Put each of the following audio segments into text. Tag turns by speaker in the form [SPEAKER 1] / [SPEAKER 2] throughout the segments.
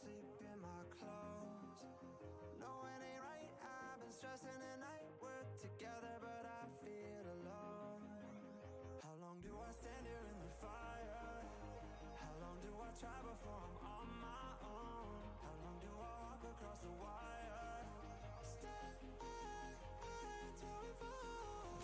[SPEAKER 1] sleep in my clothes. No, it ain't right. I've been stressing at night. We're together, but I feel alone. How long do I stand here in the fire? How long do I try before I'm on my own? How long do I walk across the wire? Stay till we fall.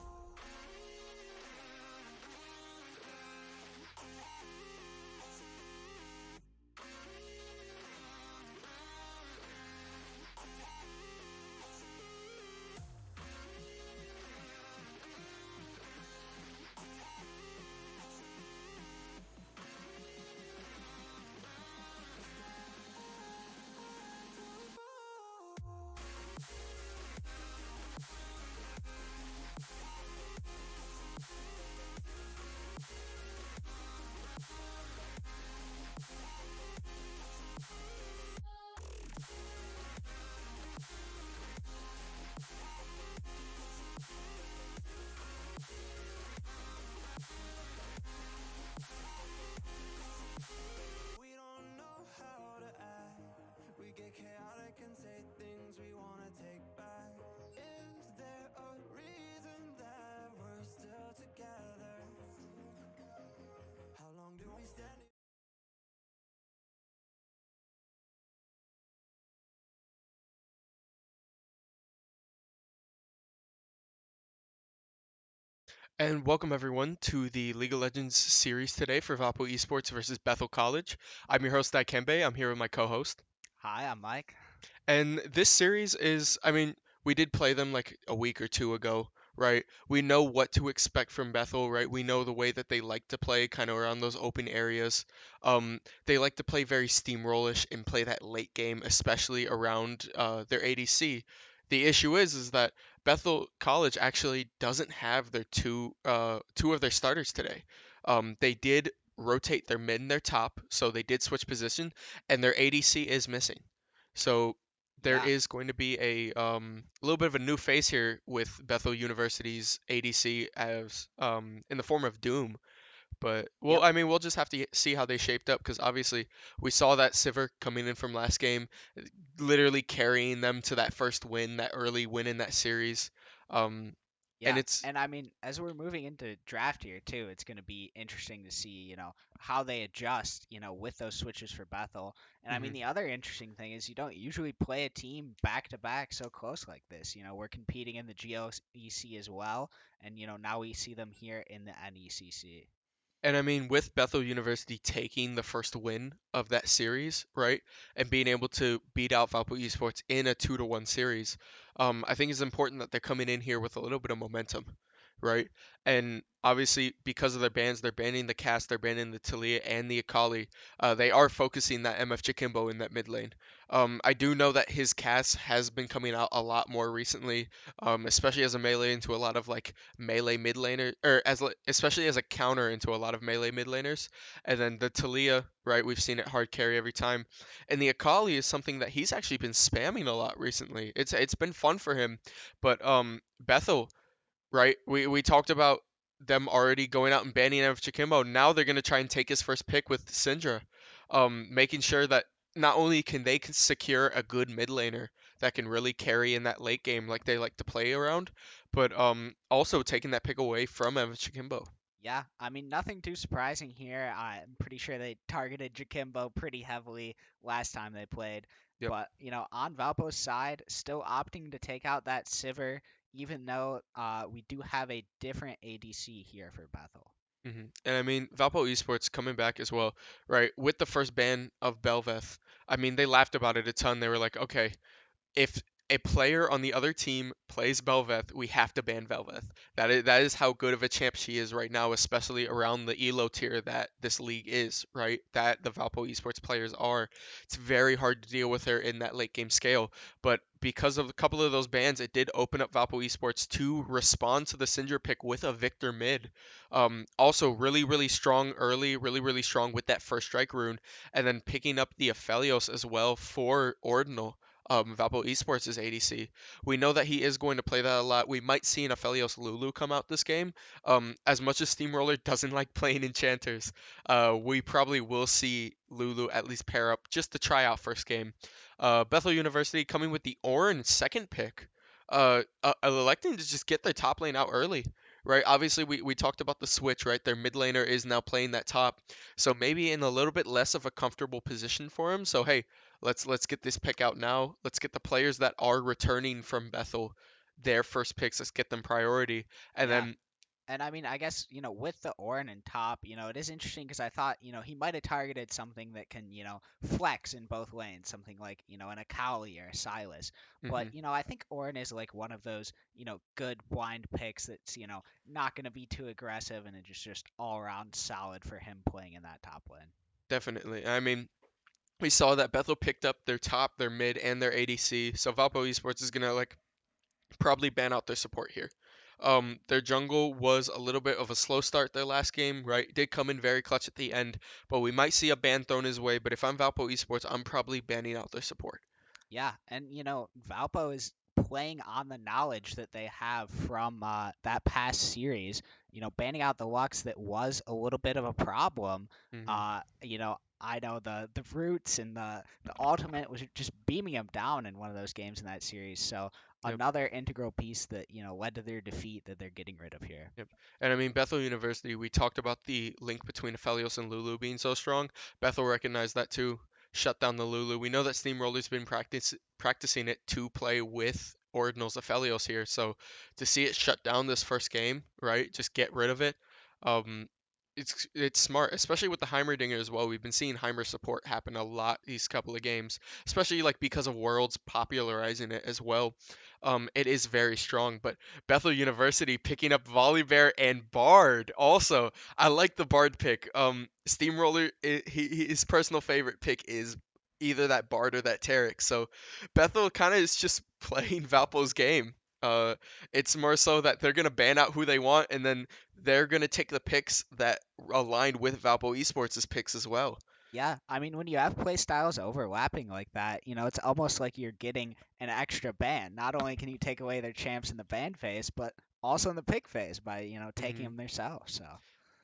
[SPEAKER 1] We don't know how to act. We get chaotic and say things we wanna take back. Is there a reason that we're still together? How long do we stand here?
[SPEAKER 2] And welcome everyone to the League of Legends series today for Valpo Esports versus Bethel College. I'm your host, Dikembe. I'm here with my co-host.
[SPEAKER 3] Hi, I'm Mike.
[SPEAKER 2] And this series is, we did play them like a week or two ago, right? We know what to expect from Bethel, right? We know the way that they like to play kind of around those open areas. They like to play very steamrollish and play that late game, especially around their ADC. The issue is that Bethel College actually doesn't have their two of their starters today. They did rotate their mid and their top, so they did switch position, and their ADC is missing. So there
[SPEAKER 3] Yeah,
[SPEAKER 2] is going to be a little bit of a new face here with Bethel University's ADC as in the form of Doom. But
[SPEAKER 3] yep.
[SPEAKER 2] we'll just have to see how they shaped up because obviously we saw that Sivir coming in from last game, literally carrying them to that first win, that early win in that series. Um, and
[SPEAKER 3] Yeah,
[SPEAKER 2] it's
[SPEAKER 3] and I mean, as we're moving into draft here too, it's going to be interesting to see, how they adjust, with those switches for Bethel. And I mean,
[SPEAKER 2] mhm.
[SPEAKER 3] the other interesting thing is you don't usually play a team back to back so close like this. We're competing in the GOEC as well, and now we see them here in the NECC.
[SPEAKER 2] And I mean, with Bethel University taking the first win of that series, right, and being able to beat out Valpo Esports in a 2-1 series, I think it's important that they're coming in here with a little bit of momentum, right? And obviously, because of their bans, they're banning the Cast, they're banning the Talia and the Akali. They are focusing that MF Chikimbo in that mid lane. I do know that his cast has been coming out a lot more recently, especially as a melee into a lot of like melee mid laner, or especially as a counter into a lot of melee mid laners. And then the Talia, right? We've seen it hard carry every time, and the Akali is something that he's actually been spamming a lot recently. It's been fun for him, but Bethel, right? We talked about them already going out and banning of Chikimbo. Now they're gonna try and take his first pick with Syndra, making sure that not only can they secure a good mid laner that can really carry in that late game like they like to play around, but also taking that pick away from Evan Chikimbo.
[SPEAKER 3] Yeah, I mean, nothing too surprising here. I'm pretty sure they targeted Jakimbo pretty heavily last time they played.
[SPEAKER 2] Yep.
[SPEAKER 3] But, on Valpo's side, still opting to take out that Sivir, even though we do have a different ADC here for Bethel.
[SPEAKER 2] And I mean, Valpo Esports coming back as well, right? With the first ban of Belveth, I mean, they laughed about it a ton. They were like, okay, if a player on the other team plays Belveth, we have to ban Belveth. That is how good of a champ she is right now, especially around the elo tier that this league is, right? That the Valpo esports players are. It's very hard to deal with her in that late game scale, but because of a couple of those bans, it did open up Valpo esports to respond to the Syndra pick with a Victor mid. Also really really strong early, really strong with that first strike rune, and then picking up the Aphelios as well for Ordinal, Valpo Esports' ADC. We know that he is going to play that a lot. We might see an Aphelios Lulu come out this game. As much as Steamroller doesn't like playing enchanters, we probably will see Lulu at least pair up just to try out first game. Bethel University coming with the Orin second pick. Electing to just get their top lane out early, right? Obviously, we talked about the switch, right? Their mid laner is now playing that top, so maybe in a little bit less of a comfortable position for him. So hey, let's get this pick out now. Let's get the players that are returning from Bethel their first picks. Let's get them priority, and
[SPEAKER 3] Yeah.
[SPEAKER 2] then
[SPEAKER 3] And I mean, I guess, with the Orin and top, it is interesting because I thought, he might have targeted something that can, flex in both lanes, something like, an Akali or a Silas. But,
[SPEAKER 2] mhm,
[SPEAKER 3] I think Orin is like one of those, good blind picks that's, not going to be too aggressive and it's just all around solid for him playing in that top lane.
[SPEAKER 2] definitely. I mean, we saw that Bethel picked up their top, their mid, and their ADC. So Valpo Esports is gonna like probably ban out their support here. Their jungle was a little bit of a slow start their last game, right? Did come in very clutch at the end, but we might see a ban thrown his way. But if I'm Valpo Esports, I'm probably banning out their support.
[SPEAKER 3] Yeah, and Valpo is playing on the knowledge that they have from that past series. Banning out the Lux that was a little bit of a problem.
[SPEAKER 2] Hmm.
[SPEAKER 3] I know the roots and the ultimate was just beaming them down in one of those games in that series. So
[SPEAKER 2] Yep.
[SPEAKER 3] another integral piece that led to their defeat that they're getting rid of here.
[SPEAKER 2] Yep. And I mean, Bethel University, we talked about the link between Aphelios and Lulu being so strong. Bethel recognized that too, shut down the Lulu. We know that Steamroller's been practicing it to play with Ordinal's Aphelios here. So to see it shut down this first game, right? Just get rid of it. Um, it's smart, especially with the Heimerdinger as well. We've been seeing Heimer support happen a lot these couple of games, especially like because of Worlds popularizing it as well. It is very strong, but Bethel University picking up Volibear and Bard. Also, I like the Bard pick. Steamroller, his personal favorite pick is either that Bard or that Taric. So Bethel kind of is just playing Valpo's game. Uh, it's more so that they're gonna ban out who they want, and then they're gonna take the picks that align with Valpo Esports' picks as well.
[SPEAKER 3] Yeah, I mean, when you have play styles overlapping like that, it's almost like you're getting an extra ban. Not only can you take away their champs in the ban phase, but also in the pick phase by, taking
[SPEAKER 2] Hmm.
[SPEAKER 3] them themselves. So,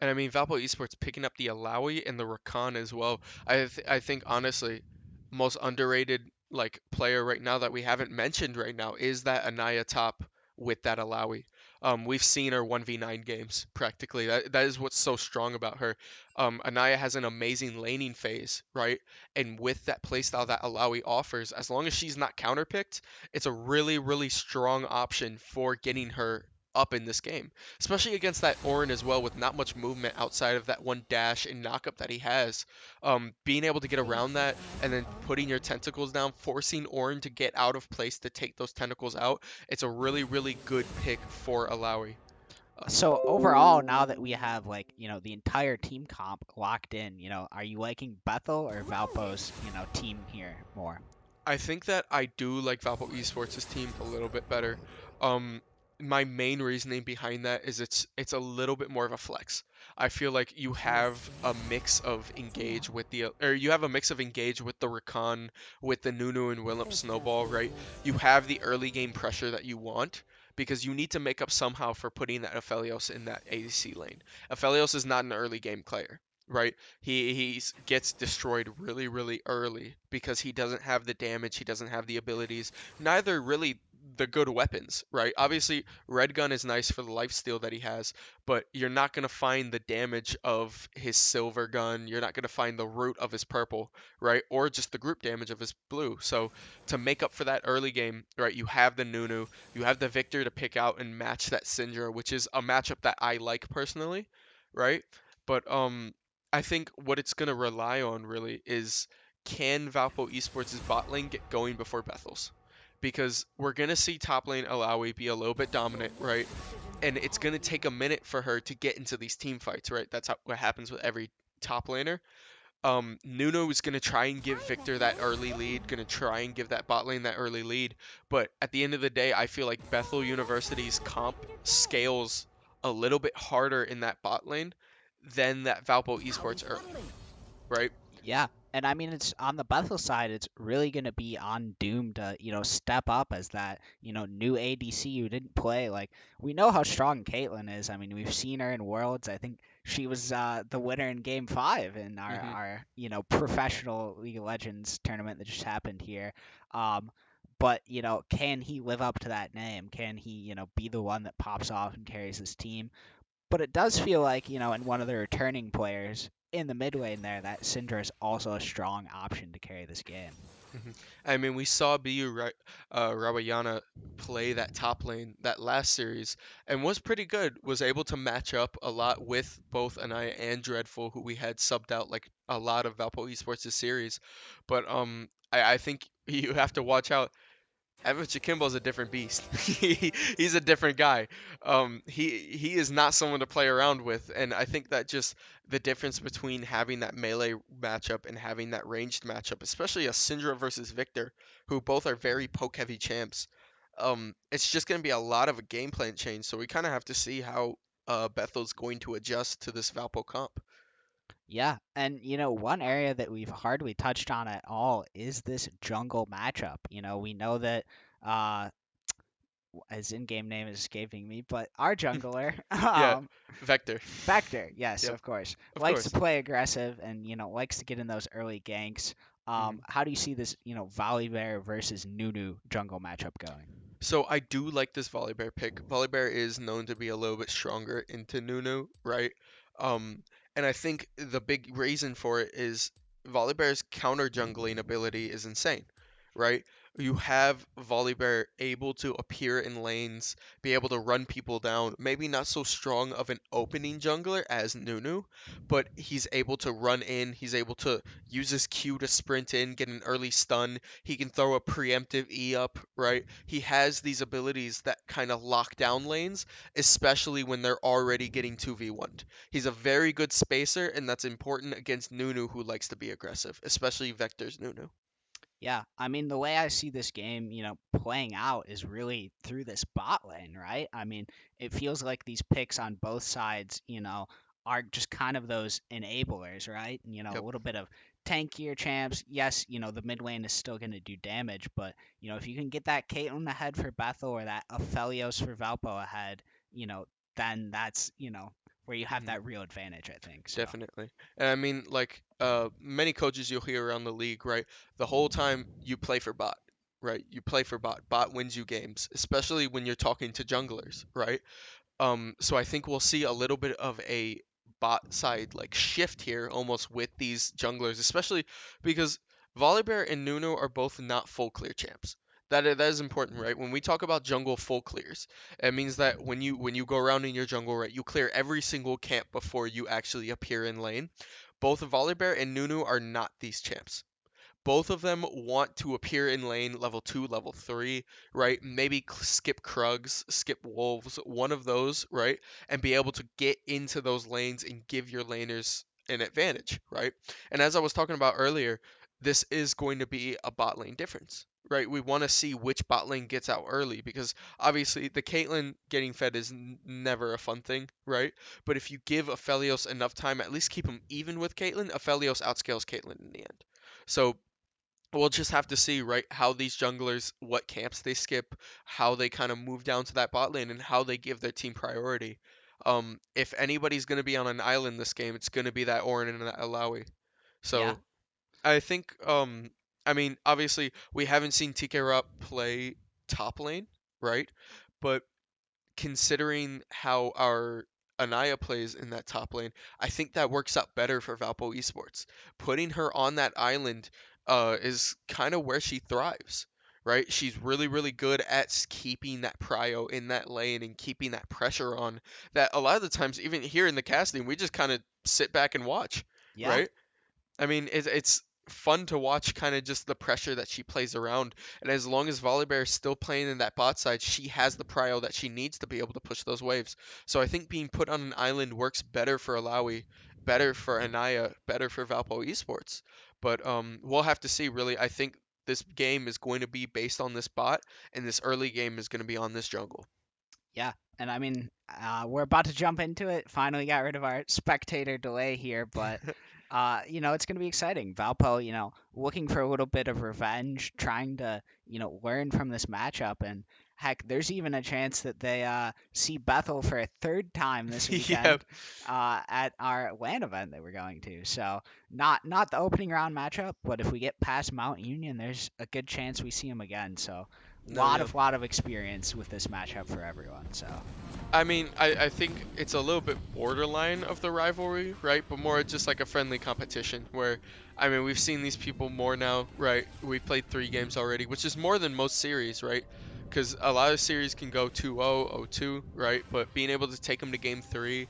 [SPEAKER 2] And I mean, Valpo Esports picking up the Alawi and the Rakan as well. I think honestly, most underrated like player right now that we haven't mentioned right now is that Anaya top with that Alawi. We've seen her 1v9 games practically. That is what's so strong about her. Anaya has an amazing laning phase, right? And with that playstyle that Alawi offers, as long as she's not counterpicked, it's a really, really strong option for getting her up in this game, especially against that Orin as well, with not much movement outside of that one dash and knockup that he has. Being able to get around that and then putting your tentacles down, forcing Orin to get out of place to take those tentacles out, it's a really, really good pick for Alawi. Uh,
[SPEAKER 3] so overall, now that we have like, the entire team comp locked in, are you liking Bethel or Valpo's, team here more?
[SPEAKER 2] I think that I do like Valpo Esports' team a little bit better. Um, my main reasoning behind that is it's a little bit more of a flex. I feel like you have a mix of engage with the or you have a mix of engage with the Rakan, with the Nunu and Willem Snowball, right? You have the early game pressure that you want because you need to make up somehow for putting that Aphelios in that ADC lane. Aphelios is not an early game player, right? He gets destroyed really really early because he doesn't have the damage, he doesn't have the abilities, neither really the good weapons, right? Obviously, red gun is nice for the lifesteal that he has, but you're not going to find the damage of his silver gun, you're not going to find the root of his purple, right? Or just the group damage of his blue. So to make up for that early game, right, you have the Nunu, you have the Victor to pick out and match that Syndra, which is a matchup that I like personally, right? But I think what it's going to rely on really is, can Valpo Esports' bot lane get going before Bethel's? Because we're going to see top lane Alawi be a little bit dominant, right? And it's going to take a minute for her to get into these team fights, right? That's what happens with every top laner. Nuno is going to try and give Victor that early lead, going to try and give that bot lane that early lead. But at the end of the day, I feel like Bethel University's comp scales a little bit harder in that bot lane than that Valpo Esports early, right?
[SPEAKER 3] Yeah. And I mean, it's on the Bethel side, it's really going to be on Doom to, step up as that, new ADC who didn't play. Like, we know how strong Caitlyn is. I mean, we've seen her in Worlds. I think she was the winner in Game 5 in
[SPEAKER 2] Hmm.
[SPEAKER 3] our professional League of Legends tournament that just happened here. Um, but, can he live up to that name? Can he, be the one that pops off and carries his team? But it does feel like, in one of the returning players in the mid lane there, that Syndra is also a strong option to carry this game.
[SPEAKER 2] Hmm. I mean, we saw Rawayana play that top lane that last series and was pretty good. Was able to match up a lot with both Anaya and Dreadful, who we had subbed out like a lot of Valpo Esports' series. But I think you have to watch out. Evan Chikimbo's a different beast. He's a different guy. He is not someone to play around with, and I think that just the difference between having that melee matchup and having that ranged matchup, especially a Syndra versus Victor, who both are very poke heavy champs, it's just going to be a lot of a game plan change. So we kind of have to see how Bethel's going to adjust to this Valpo comp.
[SPEAKER 3] Yeah, and one area that we've hardly touched on at all is this jungle matchup. We know that uh his in-game name is escaping me, but our jungler,
[SPEAKER 2] Yeah, Vector.
[SPEAKER 3] Vector, yes,
[SPEAKER 2] Yep,
[SPEAKER 3] of course,
[SPEAKER 2] of
[SPEAKER 3] likes to
[SPEAKER 2] course.
[SPEAKER 3] play aggressive and likes to get in those early ganks.
[SPEAKER 2] Mhm.
[SPEAKER 3] How do you see this, Volibear versus Nunu jungle matchup going?
[SPEAKER 2] So I do like this Volibear pick. Volibear is known to be a little bit stronger into Nunu, right? Um, and I think the big reason for it is Volibear's counter jungling ability is insane, right? You have Volibear able to appear in lanes, be able to run people down. Maybe not so strong of an opening jungler as Nunu, but he's able to run in. He's able to use his Q to sprint in, get an early stun. He can throw a preemptive E up, right? He has these abilities that kind of lock down lanes, especially when they're already getting 2v1'd. He's a very good spacer, and that's important against Nunu, who likes to be aggressive, especially Vector's Nunu.
[SPEAKER 3] Yeah, I mean, the way I see this game, playing out is really through this bot lane, right? I mean, it feels like these picks on both sides, are just kind of those enablers, right? A
[SPEAKER 2] Yep.
[SPEAKER 3] little bit of tankier champs. Yes, the mid lane is still going to do damage, but, if you can get that Caitlyn ahead for Bethel or that Aphelios for Valpo ahead, then that's, where you have
[SPEAKER 2] Mhm.
[SPEAKER 3] that real advantage, I think. So,
[SPEAKER 2] Definitely. And I mean, like, many coaches you'll hear around the league, right? The whole time you play for bot, right? You play for bot. Bot wins you games, especially when you're talking to junglers, right? So I think we'll see a little bit of a bot side like shift here almost with these junglers, especially because Volibear and Nuno are both not full clear champs. That is important, right? When we talk about jungle full clears, it means that when you go around in your jungle, right, you clear every single camp before you actually appear in lane. Both Volibear and Nunu are not these champs. Both of them want to appear in lane level 2, level 3, right? Maybe skip Krugs, skip Wolves, one of those, right? And be able to get into those lanes and give your laners an advantage, right? And as I was talking about earlier, this is going to be a bot lane difference, right? We want to see which bot lane gets out early because obviously the Caitlyn getting fed is never a fun thing, right? But if you give Aphelios enough time, at least keep him even with Caitlyn, Aphelios outscales Caitlyn in the end. So we'll just have to see, right, how these junglers, what camps they skip, how they kind of move down to that bot lane, and how they give their team priority. If anybody's going to be on an island this game, it's going to be that Orin and that Alawi.
[SPEAKER 3] yeah.
[SPEAKER 2] So I think, I mean, obviously, we haven't seen TK Rop play top lane, right? But considering how our Anaya plays in that top lane, I think that works out better for Valpo Esports. Putting her on that island is kind of where she thrives, right? She's really, really good at keeping that prio in that lane and keeping that pressure on. That a lot of the times, even here in the casting, we just kind of sit back and watch,
[SPEAKER 3] Yeah.
[SPEAKER 2] right? I mean, it's fun to watch kind of just the pressure that she plays around. And as long as Volibear is still playing in that bot side, she has the prio that she needs to be able to push those waves. So I think being put on an island works better for Alawi, better for Anaya, better for Valpo Esports. But we'll have to see, really. I think this game is going to be based on this bot, and this early game is going to be on this jungle.
[SPEAKER 3] Yeah, and I mean, we're about to jump into it. Finally got rid of our spectator delay here, but It's going to be exciting. Valpo, looking for a little bit of revenge, trying to, learn from this matchup. And heck, there's even a chance that they see Bethel for a third time this
[SPEAKER 2] Yep.
[SPEAKER 3] weekend at our LAN event that we're going to. So not the opening round matchup, but if we get past Mount Union, there's a good chance we see them again. So
[SPEAKER 2] No, yeah.
[SPEAKER 3] lot of experience with this matchup for everyone. So.
[SPEAKER 2] I mean, I think it's a little bit borderline of the rivalry, right? But more just like a friendly competition where, I mean, we've seen these people more now, right? We've played 3 games already, which is more than most series, right? Because a lot of series can go 2-0, 0-2, right? But being able to take them to game 3,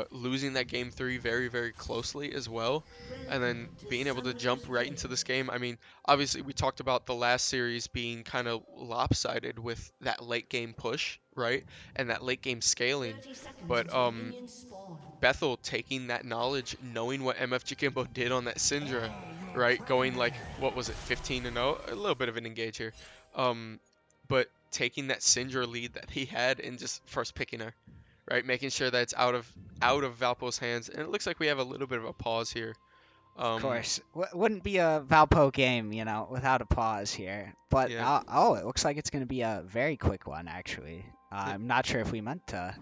[SPEAKER 2] losing that game 3 very, very closely as well, and then being able to jump right into this game. I mean, obviously, we talked about the last series being kind of lopsided with that late game push, right? And that late game scaling. But Bethel taking that knowledge, knowing what MFG Kimbo did on that Syndra, right? Going like, what was it, 15-0? A little bit of an engage here. But taking that Syndra lead that he had and just first picking her, right? Making sure that it's out of Valpo's hands. And it looks like we have a little bit of a pause here.
[SPEAKER 3] Of course, wouldn't be a Valpo game, without a pause here. But
[SPEAKER 2] Yeah.
[SPEAKER 3] it looks like it's going to be a very quick one, actually. I'm not sure if we meant to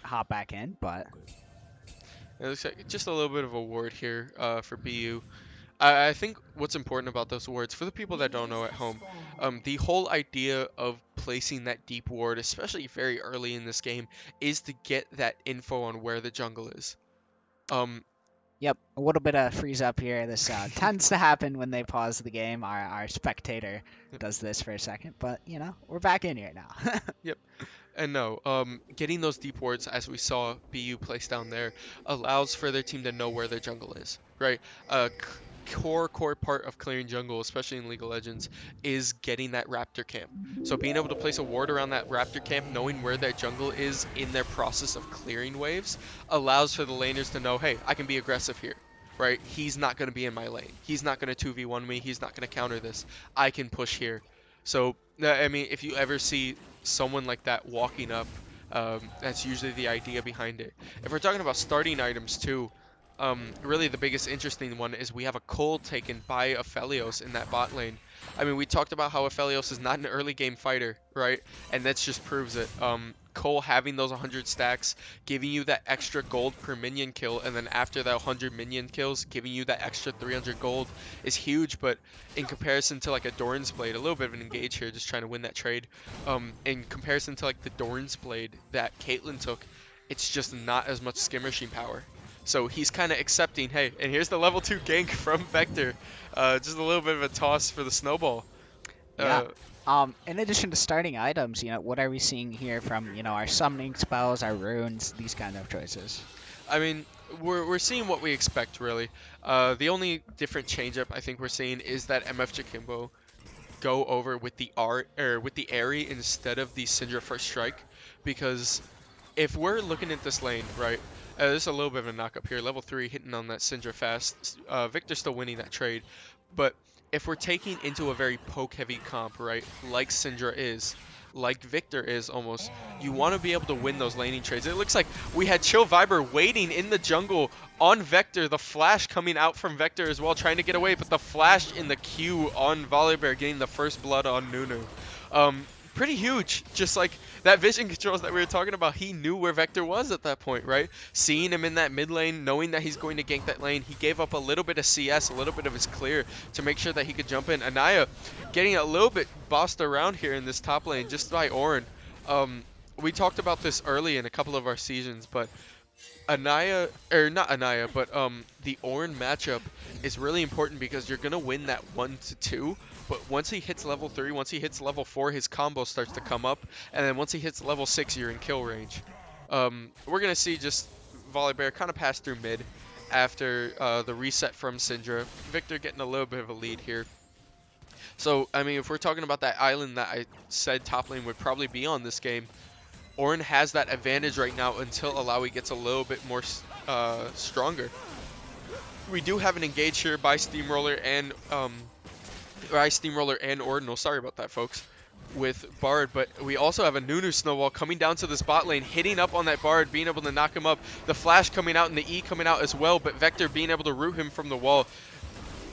[SPEAKER 3] hop back in, but
[SPEAKER 2] It looks like just a little bit of a ward here for BU. I think what's important about those wards, for the people that don't know at home, the whole idea of placing that deep ward, especially very early in this game, is to get that info on where the jungle is.
[SPEAKER 3] yep, a little bit of freeze up here. This tends to happen when they pause the game. Our spectator does this for a second, but we're back in here now.
[SPEAKER 2] Yep. And no, getting those deep wards, as we saw BU place down there, allows for their team to know where their jungle is, right? Core part of clearing jungle, especially in League of Legends, is getting that raptor camp. So being able to place a ward around that raptor camp, knowing where their jungle is in their process of clearing waves, allows for the laners to know, hey, I can be aggressive here, right? He's not going to be in my lane. He's not going to 2v1 me. He's not going to counter this. I can push here. So, I mean, if you ever see someone like that walking up, that's usually the idea behind it. If we're talking about starting items too, really the biggest interesting one is we have a Cole taken by Aphelios in that bot lane. I mean, we talked about how Aphelios is not an early game fighter, right? And that just proves it. Cole having those 100 stacks, giving you that extra gold per minion kill, and then after that 100 minion kills, giving you that extra 300 gold is huge. But in comparison to like a Doran's Blade, a little bit of an engage here, just trying to win that trade. In comparison to like the Doran's Blade that Caitlyn took, it's just not as much skim machine power. So he's kind of accepting, hey, and here's the level 2 gank from Vector. Just a little bit of a toss for the snowball.
[SPEAKER 3] Yeah. In addition to starting items, what are we seeing here from, our summoning spells, our runes, these kind of choices?
[SPEAKER 2] I mean, we're seeing what we expect, really. The only different change-up I think we're seeing is that MF Jakimbo go over with the Aerie instead of the Syndra First Strike, because if we're looking at this lane, right, there's a little bit of a knock up here. Level 3 hitting on that Syndra fast. Victor's still winning that trade. But if we're taking into a very poke-heavy comp, right, like Syndra is, like Victor is almost, you want to be able to win those laning trades. It looks like we had Chill Viber waiting in the jungle on Vector. The flash coming out from Vector as well, trying to get away. But the flash in the Q on Volibear getting the first blood on Nunu. Pretty huge. Just like that vision controls that we were talking about, he knew where Vector was at that point, right? Seeing him in that mid lane, knowing that he's going to gank that lane, he gave up a little bit of CS, a little bit of his clear to make sure that he could jump in. Anaya getting a little bit bossed around here in this top lane just by Ornn. We talked about this early in a couple of our seasons, but Anaya, or not Anaya, but the Ornn matchup is really important because you're going to win that 1-2, but once he hits level 3, once he hits level 4, his combo starts to come up, and then once he hits level 6, you're in kill range. We're going to see just Volibear kind of pass through mid after the reset from Syndra. Victor getting a little bit of a lead here. So, I mean, if we're talking about that island that I said top lane would probably be on this game, Ornn has that advantage right now until Alawi gets a little bit more stronger. We do have an engage here by Steamroller and Ordinal. Sorry about that, folks. with Bard, but we also have a Nunu snowball coming down to this bot lane, hitting up on that Bard, being able to knock him up. The flash coming out and the E coming out as well, but Vector being able to root him from the wall.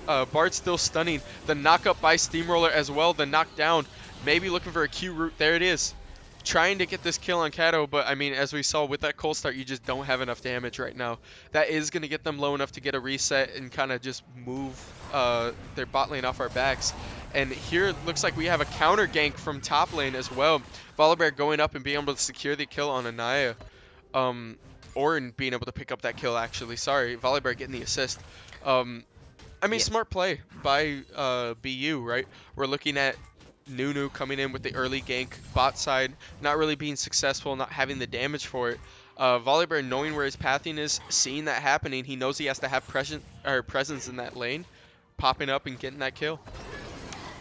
[SPEAKER 2] Bard still stunning. The knock up by Steamroller as well, the knockdown. Maybe looking for a Q root. There it is. Trying to get this kill on Kato, but I mean, as we saw with that cold start, you just don't have enough damage right now. That is going to get them low enough to get a reset and kind of just move their bot lane off our backs. And here it looks like we have a counter gank from top lane as well. Volibear going up and being able to secure the kill on Anaya. Orin being able to pick up that kill, actually. Sorry, Volibear getting the assist. I mean,
[SPEAKER 3] Yeah.
[SPEAKER 2] smart play by BU, right? We're looking at Nunu coming in with the early gank bot side, not really being successful, not having the damage for it. Volibear knowing where his pathing is, seeing that happening, he knows he has to have presence in that lane, popping up and getting that kill.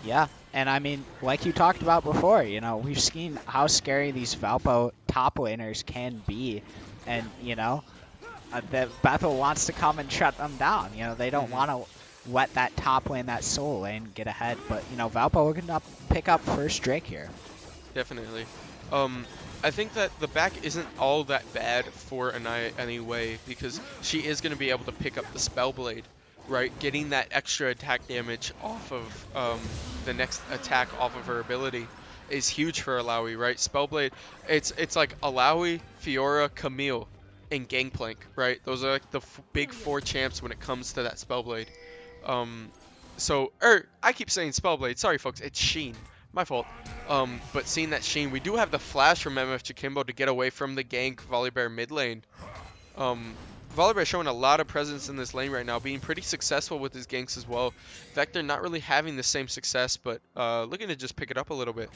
[SPEAKER 3] Yeah, and I mean, like you talked about before, you know, we've seen how scary these Valpo top laners can be, and you know, that Bethel wants to come and shut them down. You know, they don't want to let that top lane, that soul lane, get ahead. But you know, Valpo looking to pick up first Drake here.
[SPEAKER 2] Definitely. I think that the back isn't all that bad for Anaya anyway, because she is going to be able to pick up the Spellblade, right? Getting that extra attack damage off of the next attack off of her ability is huge for Alawi, right? Spellblade, it's like Alawi, Fiora, Camille, and Gangplank, right? Those are like the big four champs when it comes to that Spellblade. I keep saying Spellblade. Sorry, folks. It's Sheen. My fault. But seeing that Sheen, we do have the flash from MF Chikimbo to get away from the gank Volibear mid lane. Volibear showing a lot of presence in this lane right now, being pretty successful with his ganks as well. Vector not really having the same success, but looking to just pick it up a little bit.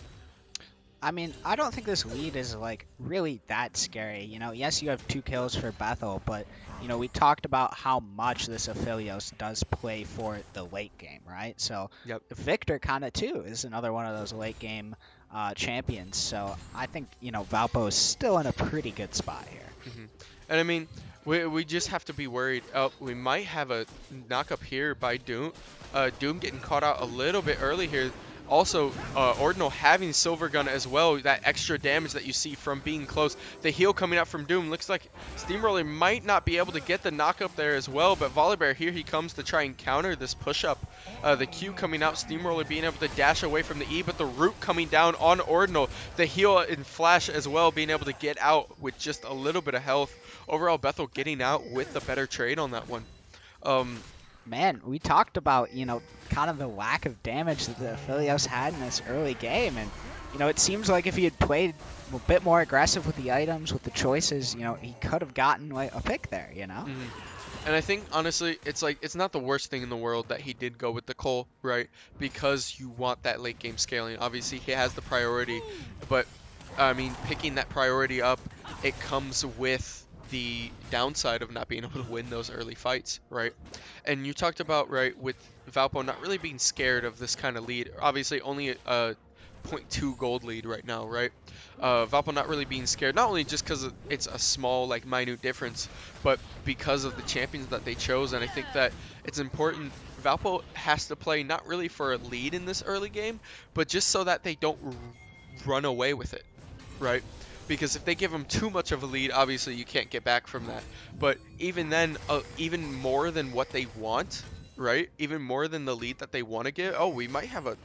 [SPEAKER 3] I mean, I don't think this lead is like really that scary. You know, yes, you have 2 kills for Bethel, but you know, we talked about how much this Aphelios does play for the late game, right? So
[SPEAKER 2] Yep.
[SPEAKER 3] Victor kind of too is another one of those late game champions. So I think, you know, Valpo is still in a pretty good spot here.
[SPEAKER 2] And I mean, we just have to be worried. We might have a knock up here by Doom. Doom getting caught out a little bit early here. Also, Ordinal having Silver Gun as well, that extra damage that you see from being close. The heal coming out from Doom. Looks like Steamroller might not be able to get the knock up there as well, but Volibear, here he comes to try and counter this push up. The Q coming out, Steamroller being able to dash away from the E, but the root coming down on Ordinal. The heal and flash as well, being able to get out with just a little bit of health. Overall, Bethel getting out with the better trade on that one.
[SPEAKER 3] Man, we talked about, you know, kind of the lack of damage that the Aphelios had in this early game, and you know, it seems like if he had played a bit more aggressive with the items, with the choices, you know, he could have gotten like a pick there, you know.
[SPEAKER 2] And I think, honestly, it's not the worst thing in the world that he did go with the Cole, right? Because you want that late game scaling. Obviously, he has the priority, but I mean, picking that priority up, it comes with the downside of not being able to win those early fights, right? And you talked about, right, with Valpo not really being scared of this kind of lead. Obviously, only a 0.2 gold lead right now, right? Valpo not really being scared, not only just because it's a small, like, minute difference, but because of the champions that they chose. And I think that it's important. Valpo has to play not really for a lead in this early game, but just so that they don't run away with it, right? Because if they give them too much of a lead, obviously you can't get back from that. But even then, even more than what they want, right? Even more than the lead that they want to give. Oh, we might have a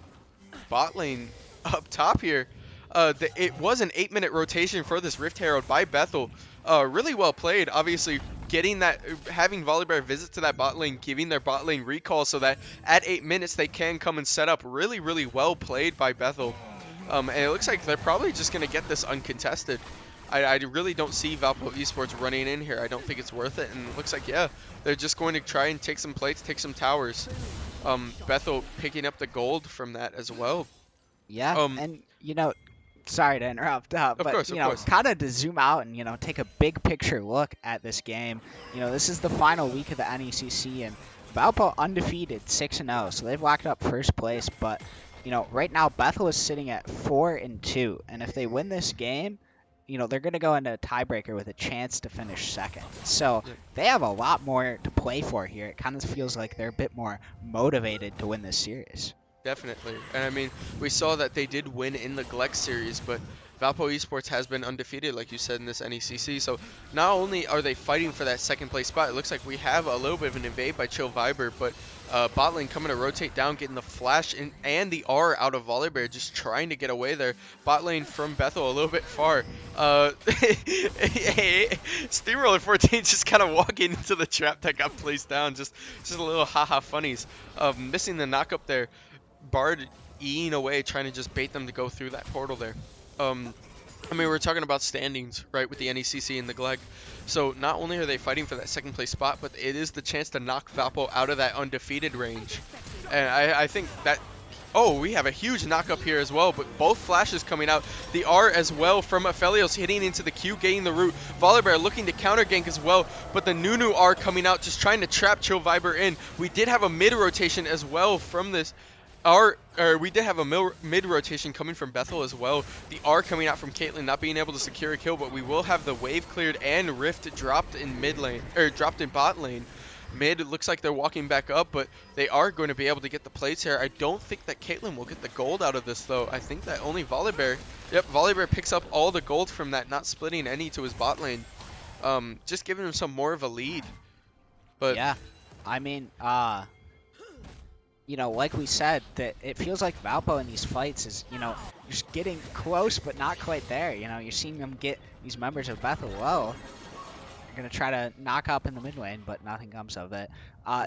[SPEAKER 2] bot lane up top here. It was an 8-minute rotation for this Rift Herald by Bethel. Really well played. Obviously, getting that, having Volibear visit to that bot lane, giving their bot lane recall so that at 8 minutes they can come and set up. Really, really well played by Bethel. And it looks like they're probably just going to get this uncontested. I really don't see Valpo Esports running in here. I don't think it's worth it. And it looks like, yeah, they're just going to try and take some plates, take some towers. Bethel picking up the gold from that as well.
[SPEAKER 3] Yeah, and, you know, sorry to interrupt, but,
[SPEAKER 2] course,
[SPEAKER 3] you know, kind of to zoom out and, you know, take a big picture look at this game. You know, this is the final week of the NECC, and Valpo undefeated, 6-0, so they've locked up first place, but you know, right now Bethel is sitting at 4-2, and if they win this game, you know, they're going to go into a tiebreaker with a chance to finish second. So they have a lot more to play for here. It kind of feels like they're a bit more motivated to win this series.
[SPEAKER 2] Definitely. And I mean, we saw that they did win in the Gleck series, but Valpo Esports has been undefeated, like you said, in this NECC. So not only are they fighting for that second place spot, it looks like we have a little bit of an invade by Chill Viber, but bot lane coming to rotate down, getting the flash and the R out of Volibear, just trying to get away there. Bot lane from Bethel a little bit far. Steamroller 14 just kind of walking into the trap that got placed down. Just a little haha funnies. Missing the knock up there. Bard eating away, trying to just bait them to go through that portal there. I mean, we're talking about standings, right, with the NECC and the Gleg. So not only are they fighting for that second place spot, but it is the chance to knock Valpo out of that undefeated range. And I think that... Oh, we have a huge knock up here as well, but both flashes coming out. The R as well from Aphelios hitting into the Q, getting the root. Volibear looking to counter gank as well, but the Nunu R coming out, just trying to trap Chill Viber in. We did have a mid rotation as well from this. We did have a mid rotation coming from Bethel as well. The R coming out from Caitlyn, not being able to secure a kill, but we will have the wave cleared and Rift dropped in mid lane, or dropped in bot lane. Mid, it looks like they're walking back up, but they are going to be able to get the plates here. I don't think that Caitlyn will get the gold out of this, though. I think that only Volibear. Yep, Volibear picks up all the gold from that, not splitting any to his bot lane. Just giving him some more of a lead. But
[SPEAKER 3] yeah, I mean, you know, like we said, that it feels like Valpo in these fights is, you know, just getting close but not quite there. You know, you're seeing them get these members of Bethel low. They're gonna try to knock up in the mid lane, but nothing comes of it.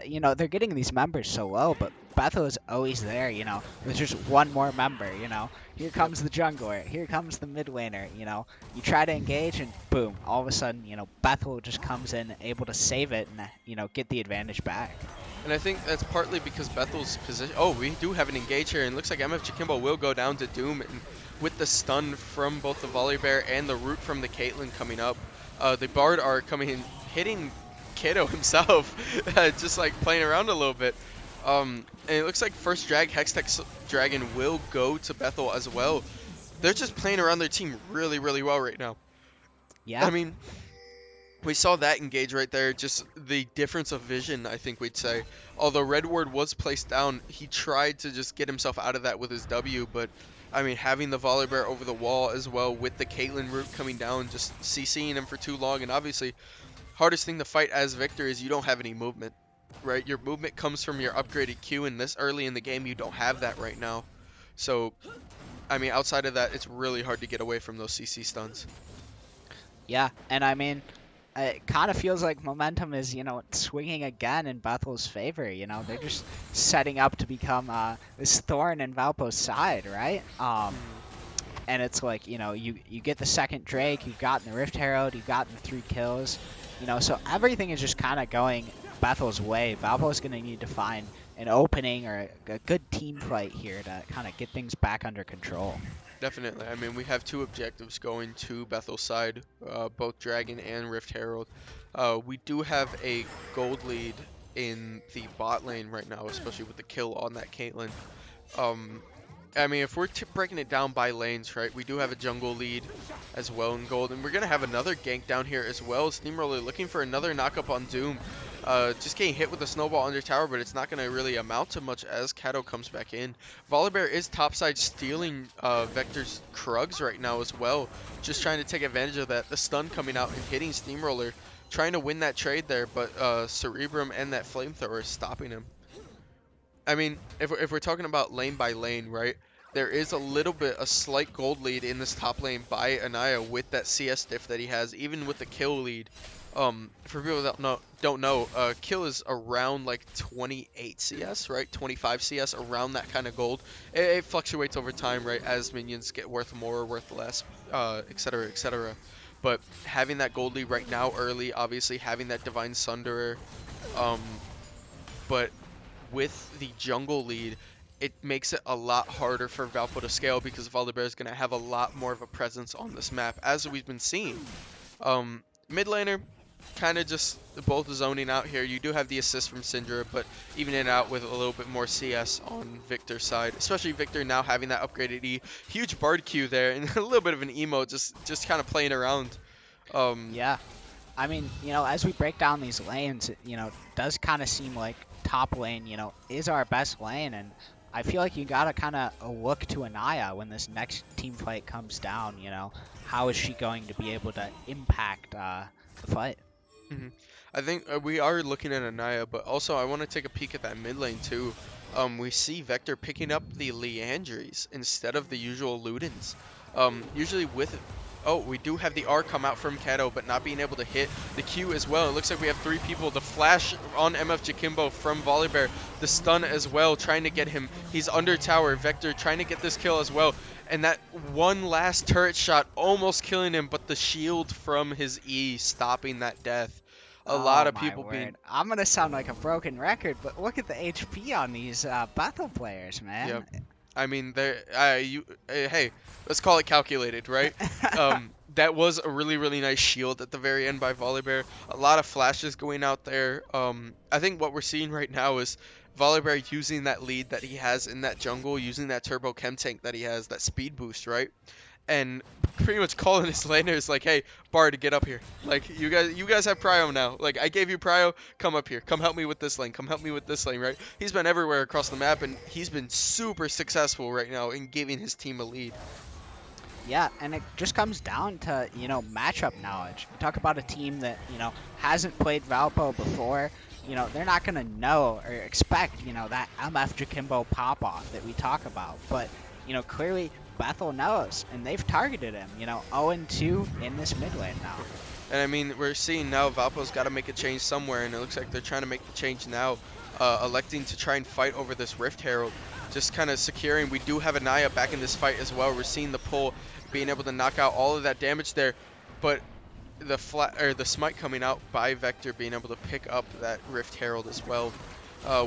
[SPEAKER 3] You know, they're getting these members so low, but Bethel is always there. You know, there's just one more member. You know, here comes the jungler, here comes the mid laner. You know, you try to engage, and boom, all of a sudden, you know, Bethel just comes in, able to save it, and you know, get the advantage back.
[SPEAKER 2] And I think that's partly because Bethel's position... Oh, we do have an engage here, and looks like MF Chikimbo will go down to Doom, and with the stun from both the Volibear and the root from the Caitlyn coming up. The Bard are coming in, hitting Kato himself, just like playing around a little bit. And it looks like first drag, Hextech Dragon will go to Bethel as well. They're just playing around their team really, really well right now.
[SPEAKER 3] Yeah.
[SPEAKER 2] I mean... We saw that engage right there, just the difference of vision, I think we'd say. Although Red Ward was placed down, he tried to just get himself out of that with his W, but I mean, having the Volibear over the wall as well with the Caitlyn root coming down, just CCing him for too long, and obviously, hardest thing to fight as Victor is you don't have any movement, right? Your movement comes from your upgraded Q, and this early in the game, you don't have that right now. So, I mean, outside of that, it's really hard to get away from those CC stuns.
[SPEAKER 3] Yeah, and I mean, it kind of feels like momentum is, you know, swinging again in Bethel's favor. You know, they're just setting up to become this thorn in Valpo's side, right? And it's like, you know, you get the second Drake, you've gotten the Rift Herald, you've gotten the 3 kills, you know, so everything is just kind of going Bethel's way. Valpo's going to need to find an opening or a good team fight here to kind of get things back under control.
[SPEAKER 2] Definitely. I mean, we have 2 objectives going to Bethel's side, both Dragon and Rift Herald. We do have a gold lead in the bot lane right now, especially with the kill on that Caitlyn. I mean, if we're breaking it down by lanes, right, we do have a jungle lead as well in gold, and we're going to have another gank down here as well. Steamroller looking for another knockup on Doom. Just getting hit with a snowball under tower, but it's not going to really amount to much as Kato comes back in. Volibear is topside stealing Vector's Krugs right now as well, just trying to take advantage of that. The stun coming out and hitting Steamroller, trying to win that trade there, but Cerebrum and that Flamethrower is stopping him. I mean, if we're talking about lane by lane, right, there is a slight gold lead in this top lane by Anaya with that CS diff that he has, even with the kill lead. For people that don't know, kill is around like 28 CS, right? 25 CS, around that kind of gold. It fluctuates over time, right? As minions get worth more or worth less, etc., etc. But having that gold lead right now early, obviously having that Divine Sunderer, but with the jungle lead, it makes it a lot harder for Valpo to scale because Volibear is going to have a lot more of a presence on this map, as we've been seeing. Mid laner, kind of just both zoning out here. You do have the assist from Syndra, but even in and out with a little bit more CS on Victor's side, especially Victor now having that upgraded E. Huge Bard Q there, and a little bit of an emo, just kind of playing around.
[SPEAKER 3] Yeah. I mean, you know, as we break down these lanes, you know, it does kind of seem like top lane, you know, is our best lane, and I feel like you gotta kind of look to Anaya when this next team fight comes down. How is she going to be able to impact the fight?
[SPEAKER 2] hmm I think we are looking at Anaya, but also I want to take a peek at that mid lane too. We see Vector picking up the Leandries instead of the usual Ludens. Usually with, oh, we do have the R come out from Kato, but not being able to hit the Q as well. It looks like we have 3 people. The flash on MF Jakimbo from Volibear, the stun as well, trying to get him. He's under tower. Vector trying to get this kill as well. And that one last turret shot almost killing him, but the shield from his E stopping that death. A lot
[SPEAKER 3] Oh
[SPEAKER 2] of
[SPEAKER 3] my
[SPEAKER 2] people being,
[SPEAKER 3] word. I'm gonna sound like a broken record, but look at the HP on these Bethel players,
[SPEAKER 2] yeah.
[SPEAKER 3] man.
[SPEAKER 2] I mean, hey, let's call it calculated, right? That was a really, really nice shield at the very end by Volibear. A lot of flashes going out there. I think what we're seeing right now is Volibear using that lead that he has in that jungle, using that turbo chem tank that he has, that speed boost, right? And pretty much calling his laners like, "Hey, Bard, get up here. Like, you guys have prio now. Like, I gave you prio. Come up here. Come help me with this lane. Come help me with this lane." Right? He's been everywhere across the map, and he's been super successful right now in giving his team a lead.
[SPEAKER 3] Yeah, and it just comes down to, matchup knowledge. You talk about a team that, hasn't played Valpo before, they're not going to know or expect, that MF Jakimbo pop-off that we talk about. But, clearly Bethel knows, and they've targeted him, 0-2 in this mid lane now.
[SPEAKER 2] And I mean, we're seeing now Valpo's got to make a change somewhere, and it looks like they're trying to make the change now, electing to try and fight over this Rift Herald. Just kind of securing. We do have Anaya back in this fight as well. We're seeing the pull, being able to knock out all of that damage there, but the smite coming out by Vector, being able to pick up that Rift Herald as well.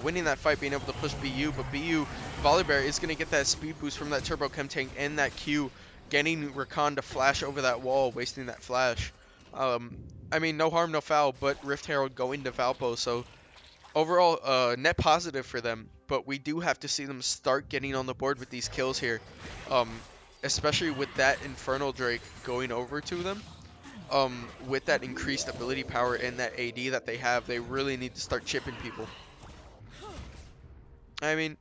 [SPEAKER 2] Winning that fight, being able to push BU, but BU, Volibear is going to get that speed boost from that Turbo Chem Tank and that Q, getting Rakan to flash over that wall, wasting that flash. I mean, no harm, no foul, but Rift Herald going to Valpo, so overall, net positive for them, but we do have to see them start getting on the board with these kills here, especially with that Infernal Drake going over to them. With that increased ability power and that AD that they have, they really need to start chipping people. I mean,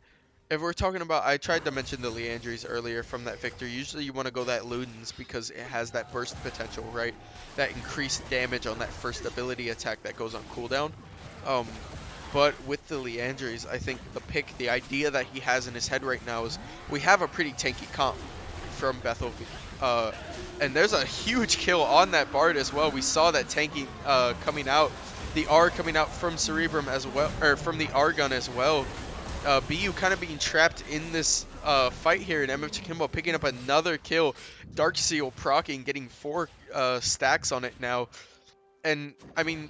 [SPEAKER 2] if we're talking about, I tried to mention the Leandries earlier from that Victor. Usually you want to go that Ludens because it has that burst potential, right? That increased damage on that first ability attack that goes on cooldown. But with the Leandries, I think the idea that he has in his head right now is we have a pretty tanky comp from Bethel. And there's a huge kill on that Bard as well. We saw that tanky coming out, the R coming out from Cerebrum as well, or from the R gun as well. BU kind of being trapped in this fight here, and MF Jakimbo picking up another kill. Darkseal proccing, getting 4 stacks on it now. And, I mean,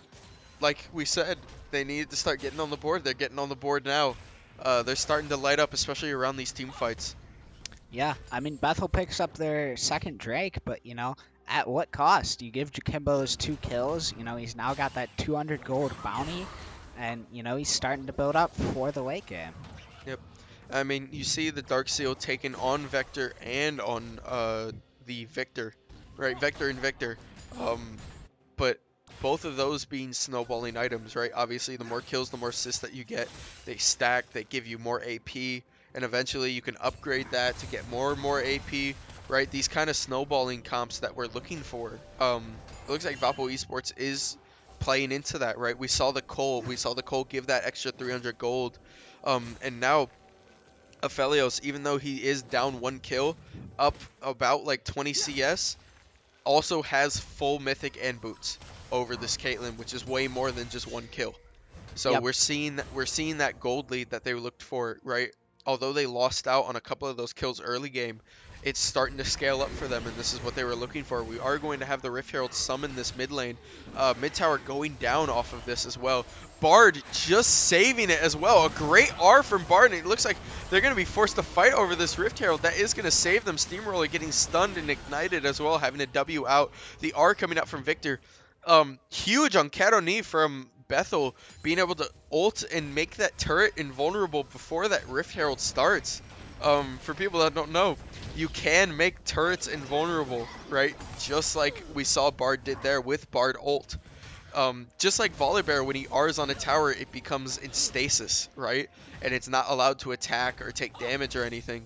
[SPEAKER 2] like we said, they needed to start getting on the board. They're getting on the board now. They're starting to light up, especially around these team fights.
[SPEAKER 3] Yeah, I mean, Bethel picks up their second Drake, but, at what cost? You give Jakimbo those 2 kills, he's now got that 200 gold bounty, and, he's starting to build up for the late game.
[SPEAKER 2] Yep. I mean, you see the Darkseal taken on Vector and on the Victor, right? Vector and Victor. But both of those being snowballing items, right? Obviously, the more kills, the more assists that you get. They stack, they give you more AP, and eventually you can upgrade that to get more and more AP, right? These kind of snowballing comps that we're looking for. It looks like Valpo Esports is playing into that, right? We saw the Cole give that extra 300 gold. And now Aphelios, even though he is down 1 kill, up about like 20 CS, also has full mythic and boots over this Caitlyn, which is way more than just 1 kill. So
[SPEAKER 3] Yep.
[SPEAKER 2] we're seeing that gold lead that they looked for, right? Although they lost out on a couple of those kills early game, it's starting to scale up for them, and this is what they were looking for. We are going to have the Rift Herald summon this mid lane. Mid tower going down off of this as well. Bard just saving it as well. A great R from Bard, and it looks like they're going to be forced to fight over this Rift Herald. That is going to save them. Steamroller getting stunned and ignited as well, having a W out. The R coming out from Victor. Huge on Katoni from Bethel, being able to ult and make that turret invulnerable before that Rift Herald starts. For people that don't know, you can make turrets invulnerable, right? Just like we saw Bard did there with Bard ult. Just like Volibear, when he R's on a tower, it becomes in stasis, right? And it's not allowed to attack or take damage or anything.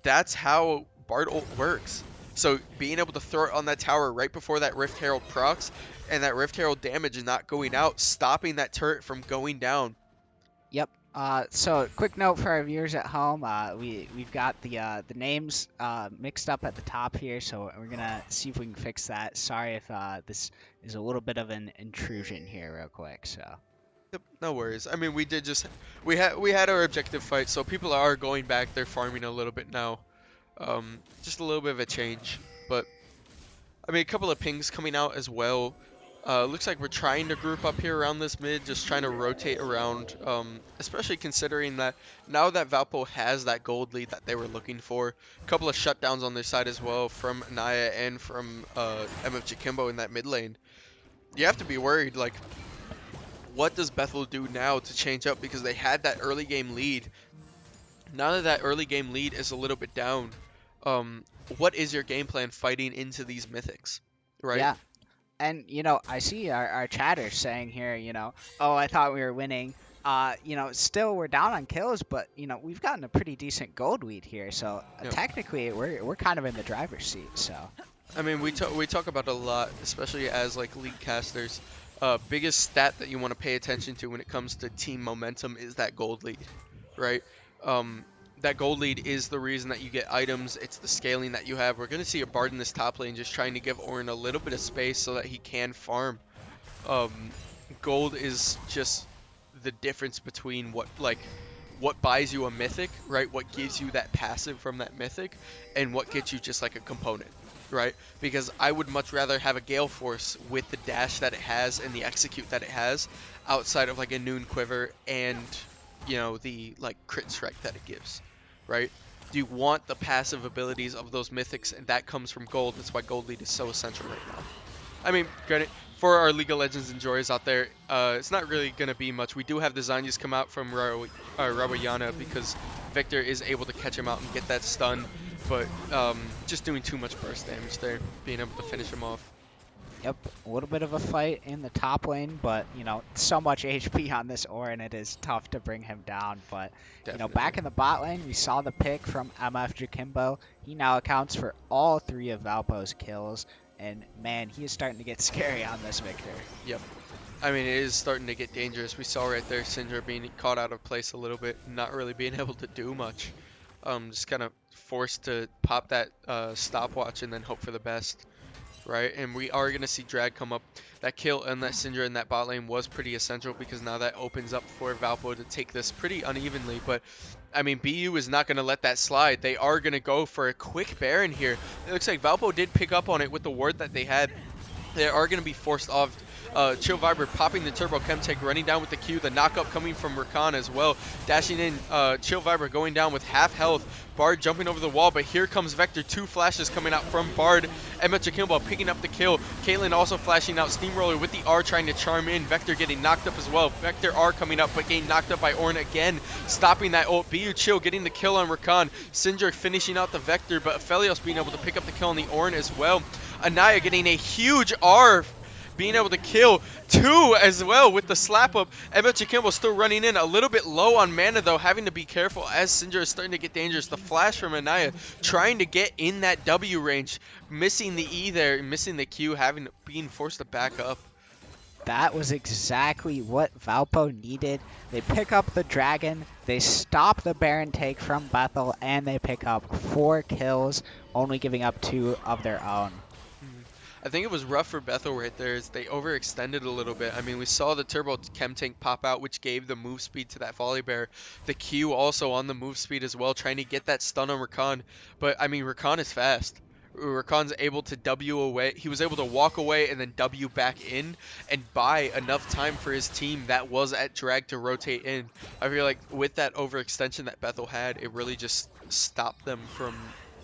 [SPEAKER 2] That's how Bard ult works. So being able to throw it on that tower right before that Rift Herald procs, and that Rift Herald damage is not going out, stopping that turret from going down.
[SPEAKER 3] Yep. So quick note for our viewers at home, we've got the names mixed up at the top here, so we're gonna see if we can fix that. Sorry if this is a little bit of an intrusion here, real quick. So
[SPEAKER 2] Yep, no worries. I mean, we had our objective fight, so people are going back. They're farming a little bit now. Just a little bit of a change, but I mean, a couple of pings coming out as well. Looks like we're trying to group up here around this mid, just trying to rotate around, especially considering that now that Valpo has that gold lead that they were looking for. A couple of shutdowns on their side as well from Naya and from MFG Kimbo in that mid lane. You have to be worried, like, what does Bethel do now to change up? Because they had that early game lead. Now that that early game lead is a little bit down, what is your game plan fighting into these mythics, right?
[SPEAKER 3] yeah, and I see our chatters saying here, oh, I thought we were winning. Still we're down on kills, but we've gotten a pretty decent gold lead here, so
[SPEAKER 2] Yep.
[SPEAKER 3] technically we're kind of in the driver's seat. So
[SPEAKER 2] I mean, we talk about it a lot, especially as like league casters. Biggest stat that you want to pay attention to when it comes to team momentum is that gold lead, right? That gold lead is the reason that you get items. It's the scaling that you have. We're gonna see a Bard in this top lane just trying to give Orin a little bit of space so that he can farm. Gold is just the difference between what buys you a mythic, right? What gives you that passive from that mythic, and what gets you just like a component, right? Because I would much rather have a Gale Force with the dash that it has and the execute that it has, outside of like a Noon Quiver and the like crit strike that it gives, right? Do you want the passive abilities of those mythics, and that comes from gold. That's why gold lead is so essential right now. I mean, granted, for our League of Legends enjoyers out there, it's not really going to be much. We do have the Zanyas come out from Rawayana because Victor is able to catch him out and get that stun, but just doing too much burst damage there, being able to finish him off.
[SPEAKER 3] Yep, a little bit of a fight in the top lane, but so much HP on this Orin, it is tough to bring him down. But
[SPEAKER 2] Definitely.
[SPEAKER 3] back in the bot lane, we saw the pick from MF Jakimbo. He now accounts for all 3 of Valpo's kills, and man, he is starting to get scary on this Victor.
[SPEAKER 2] Yep. I mean, it is starting to get dangerous. We saw right there Syndra being caught out of place a little bit, not really being able to do much. Just kind of forced to pop that stopwatch and then hope for the best. Right, and we are going to see Drag come up. That kill and that Syndra in that bot lane was pretty essential because now that opens up for Valpo to take this pretty unevenly. But, I mean, BU is not going to let that slide. They are going to go for a quick Baron here. It looks like Valpo did pick up on it with the ward that they had. They are going to be forced off. Chill Viber popping the Turbo Chemtech, running down with the Q. The knockup coming from Rakan as well. Dashing in, Chill Viber going down with half health. Bard jumping over the wall, but here comes Vector. 2 flashes coming out from Bard. Emma Chakimbo picking up the kill. Caitlyn also flashing out. Steamroller with the R trying to charm in. Vector getting knocked up as well. Vector R coming up, but getting knocked up by Ornn again. Stopping that ult. BU Chill getting the kill on Rakan. Syndra finishing out the Vector, but Aphelios being able to pick up the kill on the Ornn as well. Anaya getting a huge R, being able to kill 2 as well with the slap up. Emma Chikimbo still running in a little bit low on mana though, having to be careful as Syndra is starting to get dangerous. The flash from Anaya trying to get in that W range, missing the E there, missing the Q, being forced to back up.
[SPEAKER 3] That was exactly what Valpo needed. They pick up the Dragon, they stop the Baron take from Bethel, and they pick up 4 kills, only giving up 2 of their own.
[SPEAKER 2] I think it was rough for Bethel right there as they overextended a little bit. I mean, we saw the Turbo Chem Tank pop out, which gave the move speed to that Volibear. The Q also on the move speed as well, trying to get that stun on Rakan. But, I mean, Rakan is fast. Rakan's able to W away. He was able to walk away and then W back in and buy enough time for his team that was at drag to rotate in. I feel like with that overextension that Bethel had, it really just stopped them from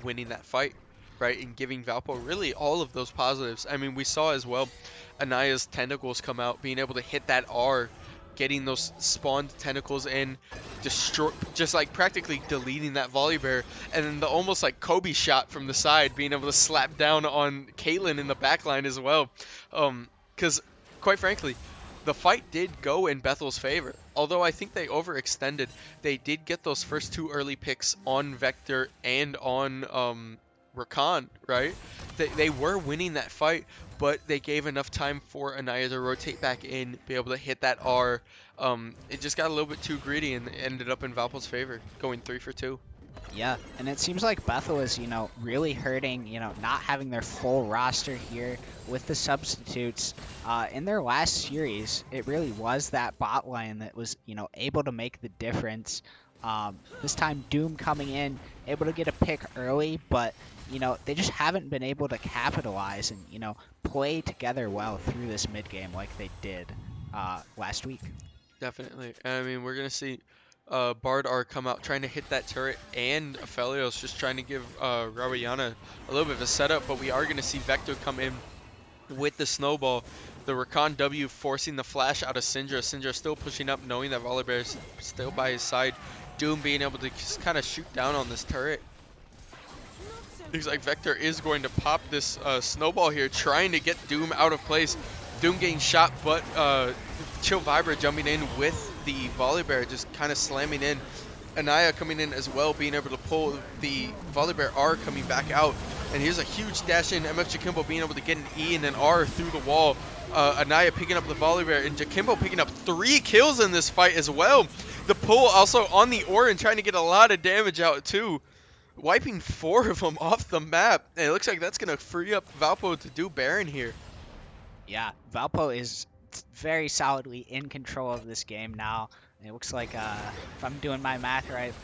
[SPEAKER 2] winning that fight. Right, and giving Valpo really all of those positives. I mean, we saw as well Anaya's tentacles come out, being able to hit that R, getting those spawned tentacles in, just like practically deleting that Volibear, and then the almost like Kobe shot from the side, being able to slap down on Caitlyn in the backline as well. Because quite frankly, the fight did go in Bethel's favor. Although I think they overextended, they did get those first 2 early picks on Vector and on Rakan, right? They were winning that fight, but they gave enough time for Anaya to rotate back in, be able to hit that R. It just got a little bit too greedy and ended up in Valpo's favor, going 3 for 2.
[SPEAKER 3] Yeah, and it seems like Bethel is, really hurting, not having their full roster here with the substitutes. In their last series, it really was that bot line that was, able to make the difference. This time, Doom coming in, able to get a pick early, but, they just haven't been able to capitalize and, play together well through this mid game like they did last week.
[SPEAKER 2] Definitely. I mean, we're going to see Bard R come out trying to hit that turret, and Aphelios just trying to give Rawiyana a little bit of a setup, but we are going to see Vector come in with the snowball. The Rakan W forcing the flash out of Syndra. Syndra still pushing up, knowing that Volibear is still by his side. Doom being able to just kind of shoot down on this turret. Looks like Vector is going to pop this snowball here, trying to get Doom out of place. Doom getting shot, but Chill Vibra jumping in with the Volibear, just kind of slamming in. Anaya coming in as well, being able to pull the Volibear R coming back out. And here's a huge dash in. MF Jakimbo being able to get an E and an R through the wall. Anaya picking up the Volibear, and Jakimbo picking up 3 kills in this fight as well. The pull also on the Orin, trying to get a lot of damage out too. Wiping 4 of them off the map. And it looks like that's going to free up Valpo to do Baron here.
[SPEAKER 3] Yeah, Valpo is very solidly in control of this game now. It looks like, if I'm doing my math right,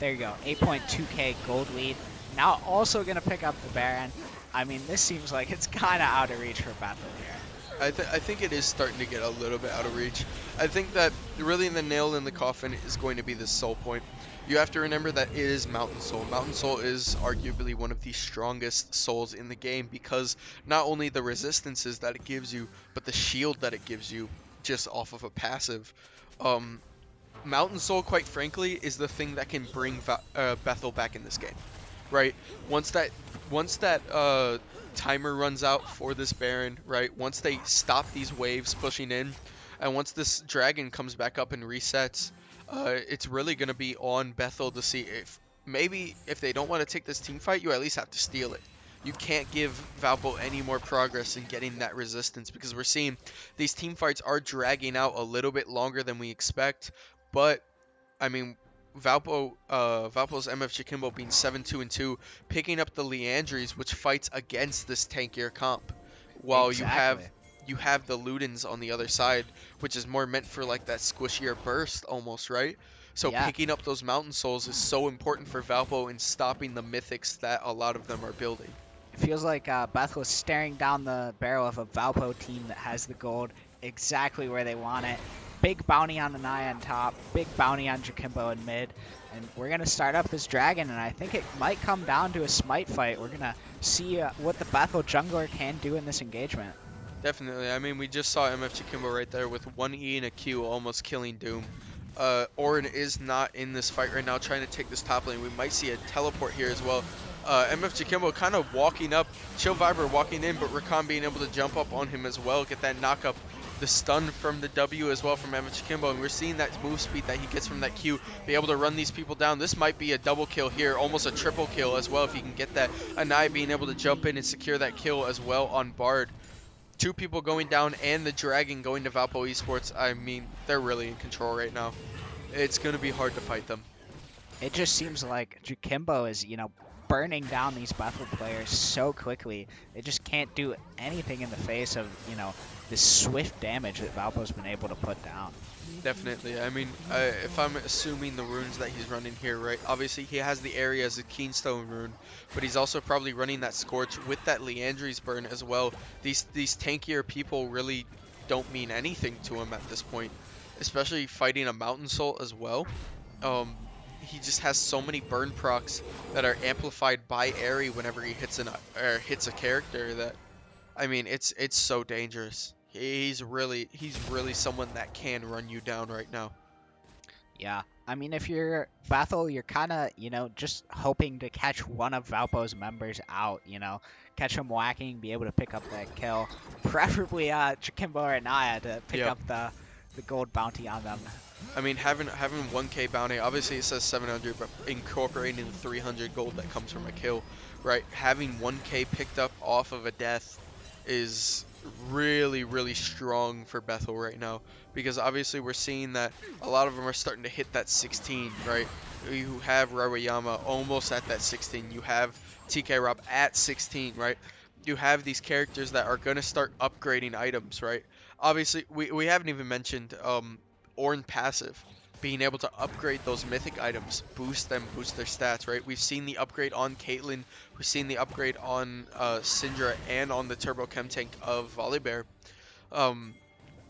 [SPEAKER 3] there you go, 8.2k gold lead. Now also going to pick up the Baron. I mean, this seems like it's kind of out of reach for Bethel here.
[SPEAKER 2] I think it is starting to get a little bit out of reach. I think that really the nail in the coffin is going to be the soul point. You have to remember that it is Mountain Soul. Mountain Soul is arguably one of the strongest souls in the game because not only the resistances that it gives you, but the shield that it gives you just off of a passive. Mountain Soul, quite frankly, is the thing that can bring Bethel back in this game, right? Once that timer runs out for this Baron, right? Once they stop these waves pushing in, and once this dragon comes back up and resets, it's really going to be on Bethel to see if they don't want to take this team fight, you at least have to steal it. You can't give Valpo any more progress in getting that resistance because we're seeing these team fights are dragging out a little bit longer than we expect. But, I mean, Valpo's MF Jakimbo being 7-2-2, picking up the Leandries, which fights against this tankier comp, while
[SPEAKER 3] Exactly.
[SPEAKER 2] you have the Ludens on the other side, which is more meant for like that squishier burst almost, right? So
[SPEAKER 3] Yeah.
[SPEAKER 2] picking up those Mountain Souls is so important for Valpo in stopping the mythics that a lot of them are building.
[SPEAKER 3] It feels like Bethel is staring down the barrel of a Valpo team that has the gold exactly where they want it. Big bounty on Anaya on top, big bounty on Jakimbo in mid, and we're going to start up this dragon, and I think it might come down to a smite fight. We're going to see what the Bethel jungler can do in this engagement.
[SPEAKER 2] Definitely. I mean, we just saw MF Jakimbo right there with 1 E and a Q almost killing Doom. Orin is not in this fight right now trying to take this top lane. We might see a teleport here as well. MF Jakimbo kind of walking up, Chill Viber walking in, but Rakan being able to jump up on him as well, get that knock up, the stun from the W as well from MF Jakimbo, and we're seeing that move speed that he gets from that Q, be able to run these people down. This might be a double kill here, almost a triple kill as well if he can get that. Anaya being able to jump in and secure that kill as well on Bard. 2 people going down and the Dragon going to Valpo Esports. I mean, they're really in control right now. It's going to be hard to fight them.
[SPEAKER 3] It just seems like Jakimbo is, burning down these Bethel players so quickly. They just can't do anything in the face of, this swift damage that Valpo's been able to put down.
[SPEAKER 2] Definitely. I mean, if I'm assuming the runes that he's running here, right, obviously he has the area as a Keenstone rune, but he's also probably running that Scorch with that Leandry's burn as well. These tankier people really don't mean anything to him at this point, especially fighting a Mountain Soul as well. He just has so many burn procs that are amplified by Airy whenever he hits a character that, I mean, it's so dangerous. He's really someone that can run you down right now.
[SPEAKER 3] Yeah. I mean, if you're Bethel, you're kind of, just hoping to catch one of Valpo's members out, catch him whacking, be able to pick up that kill. Preferably Chikimbo or Naya to pick
[SPEAKER 2] Yep.
[SPEAKER 3] up the gold bounty on them.
[SPEAKER 2] I mean, having 1K bounty, obviously it says 700, but incorporating the 300 gold that comes from a kill, right? Having 1K picked up off of a death is really, really strong for Bethel right now, because obviously we're seeing that a lot of them are starting to hit that 16, right? You have Rawayama almost at that 16. You have TK Rob at 16, right? You have these characters that are going to start upgrading items, right? Obviously, we haven't even mentioned Ornn passive, being able to upgrade those mythic items, boost them, boost their stats, right? We've seen the upgrade on Caitlyn, we've seen the upgrade on Syndra, and on the Turbo Chem Tank of Volibear. Um,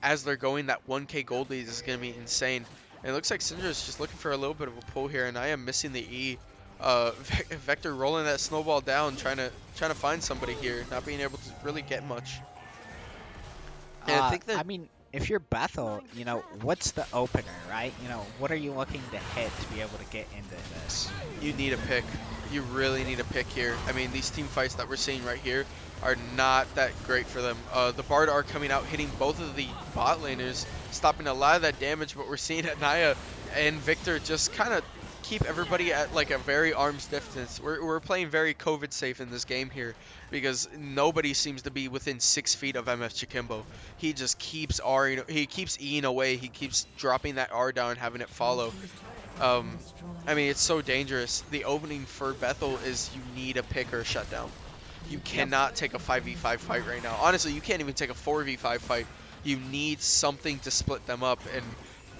[SPEAKER 2] as they're going, that 1K gold lead is going to be insane. And it looks like Syndra is just looking for a little bit of a pull here, and I am missing the E. Vector rolling that snowball down, trying to find somebody here, not being able to really get much. And I think that
[SPEAKER 3] I mean, if you're Bethel, what's the opener, right? What are you looking to hit to be able to get into this?
[SPEAKER 2] you need a pick. You really need a pick here. I mean, these team fights that we're seeing right here are not that great for them. The Bard are coming out, hitting both of the bot laners, stopping a lot of that damage, but we're seeing Anaya and Victor just kind of keep everybody at like a very arm's distance. We're playing very COVID safe in this game here, because nobody seems to be within 6 feet of MF Chikimbo. He just keeps he keeps E'ing away, he keeps dropping that R down and having it follow. I mean, it's so dangerous. The opening for Bethel is you need a pick or a shutdown. You cannot take a 5v5 fight right now. Honestly, you can't even take a 4v5 fight. You need something to split them up, and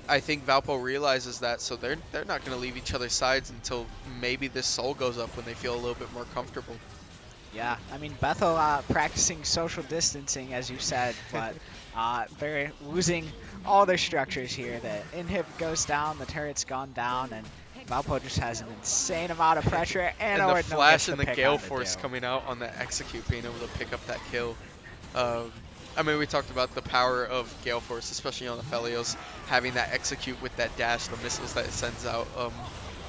[SPEAKER 2] I think Valpo realizes that, so they're not going to leave each other's sides until maybe this soul goes up when they feel a little bit more comfortable.
[SPEAKER 3] Yeah, I mean, Bethel practicing social distancing, as you said, but they're losing all their structures here. The inhib goes down, the turret's gone down, and Valpo just has an insane amount of pressure. And
[SPEAKER 2] the flash and the Gale
[SPEAKER 3] force
[SPEAKER 2] Force coming out on that execute, being able to pick up that kill. I mean, we talked about the power of Gale Force, especially on the Felios, having that execute with that dash, the missiles that it sends out,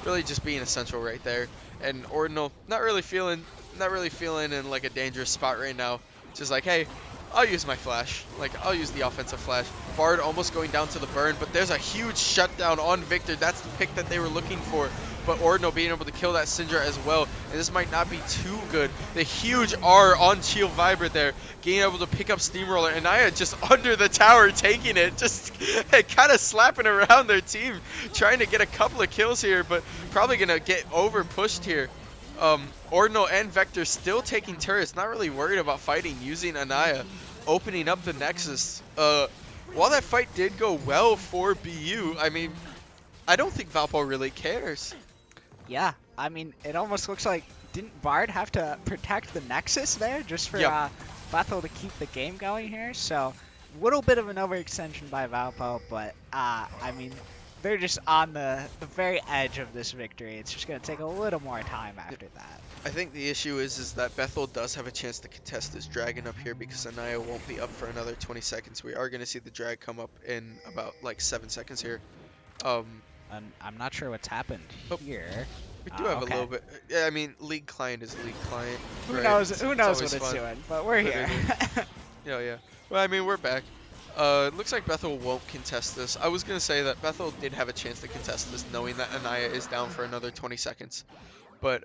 [SPEAKER 2] really just being essential right there. And Ordinal not really feeling in like a dangerous spot right now. Just like, hey, I'll use my flash. Like, I'll use the offensive flash. Bard almost going down to the burn, but there's a huge shutdown on Victor. That's the pick that they were looking for. But Ordinal being able to kill that Syndra as well. And this might not be too good. The huge R on Shield Viber there. Being able to pick up Steamroller. And Naya just under the tower taking it. Just kind of slapping around their team. Trying to get a couple of kills here, but probably going to get over pushed here. Ordinal and Vector still taking turrets. Not really worried about fighting. Using Anaya. Opening up the Nexus. While that fight did go well for BU, I mean, I don't think Valpo really cares.
[SPEAKER 3] Yeah, I mean, it almost looks like, didn't Bard have to protect the Nexus there just for Bethel to keep the game going here? So, a little bit of an overextension by Valpo, but I mean, they're just on the very edge of this victory. It's just going to take a little more time after that.
[SPEAKER 2] I think the issue is that Bethel does have a chance to contest this dragon up here, because Anaya won't be up for another 20 seconds. We are going to see the drag come up in about like 7 seconds here.
[SPEAKER 3] And I'm not sure what's happened here.
[SPEAKER 2] We do have a little bit. Yeah, I mean, League Client is League Client.
[SPEAKER 3] Who
[SPEAKER 2] right?
[SPEAKER 3] knows? Who knows
[SPEAKER 2] what
[SPEAKER 3] it's doing? But we're here.
[SPEAKER 2] Yeah. Well, I mean, we're back. It looks like Bethel won't contest this. I was gonna say that Bethel did have a chance to contest this, knowing that Anaya is down for another 20 seconds. But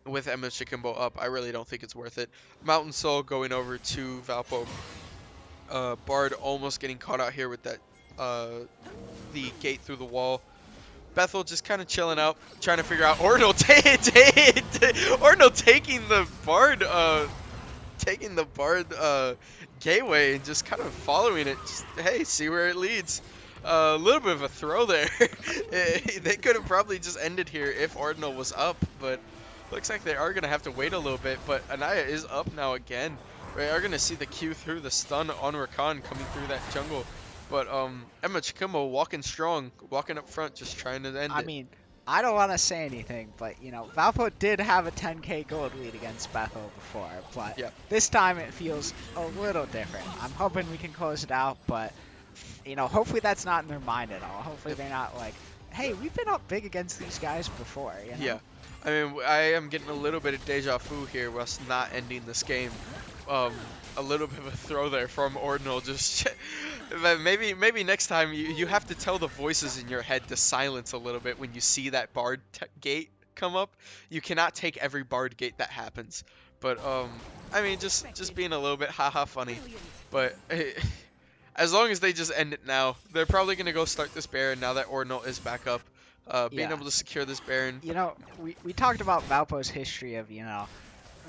[SPEAKER 2] with MS Chikimbo up, I really don't think it's worth it. Mountain Soul going over to Valpo. Bard almost getting caught out here with that the gate through the wall. Bethel just kind of chilling out, trying to figure out Ordinal taking the Bard gateway and just kind of following it. Just, hey, see where it leads. A little bit of a throw there. They could have probably just ended here if Ordinal was up, but looks like they are going to have to wait a little bit. But Anaya is up now again. We are going to see the Q through the stun on Rakan coming through that jungle. But Emma Chikimbo walking strong, walking up front, just trying to end it.
[SPEAKER 3] I mean, I don't want to say anything, but Valpo did have a 10k gold lead against Bethel before, but this time it feels a little different. I'm hoping we can close it out, but hopefully that's not in their mind at all. Hopefully they're not like, hey, we've been up big against these guys before, you
[SPEAKER 2] Yeah.
[SPEAKER 3] know?
[SPEAKER 2] I mean, I am getting a little bit of deja vu here with us not ending this game. Um, a little bit of a throw there from Ordinal. Just but maybe next time you have to tell the voices in your head to silence a little bit when you see that bard gate come up. You cannot take every bard gate that happens. But I mean, just being a little bit haha funny. But as long as they just end it now, they're probably gonna go start this Baron now that Ordinal is back up. Being
[SPEAKER 3] Yeah.
[SPEAKER 2] able to secure this Baron.
[SPEAKER 3] You know, we talked about Valpo's history of,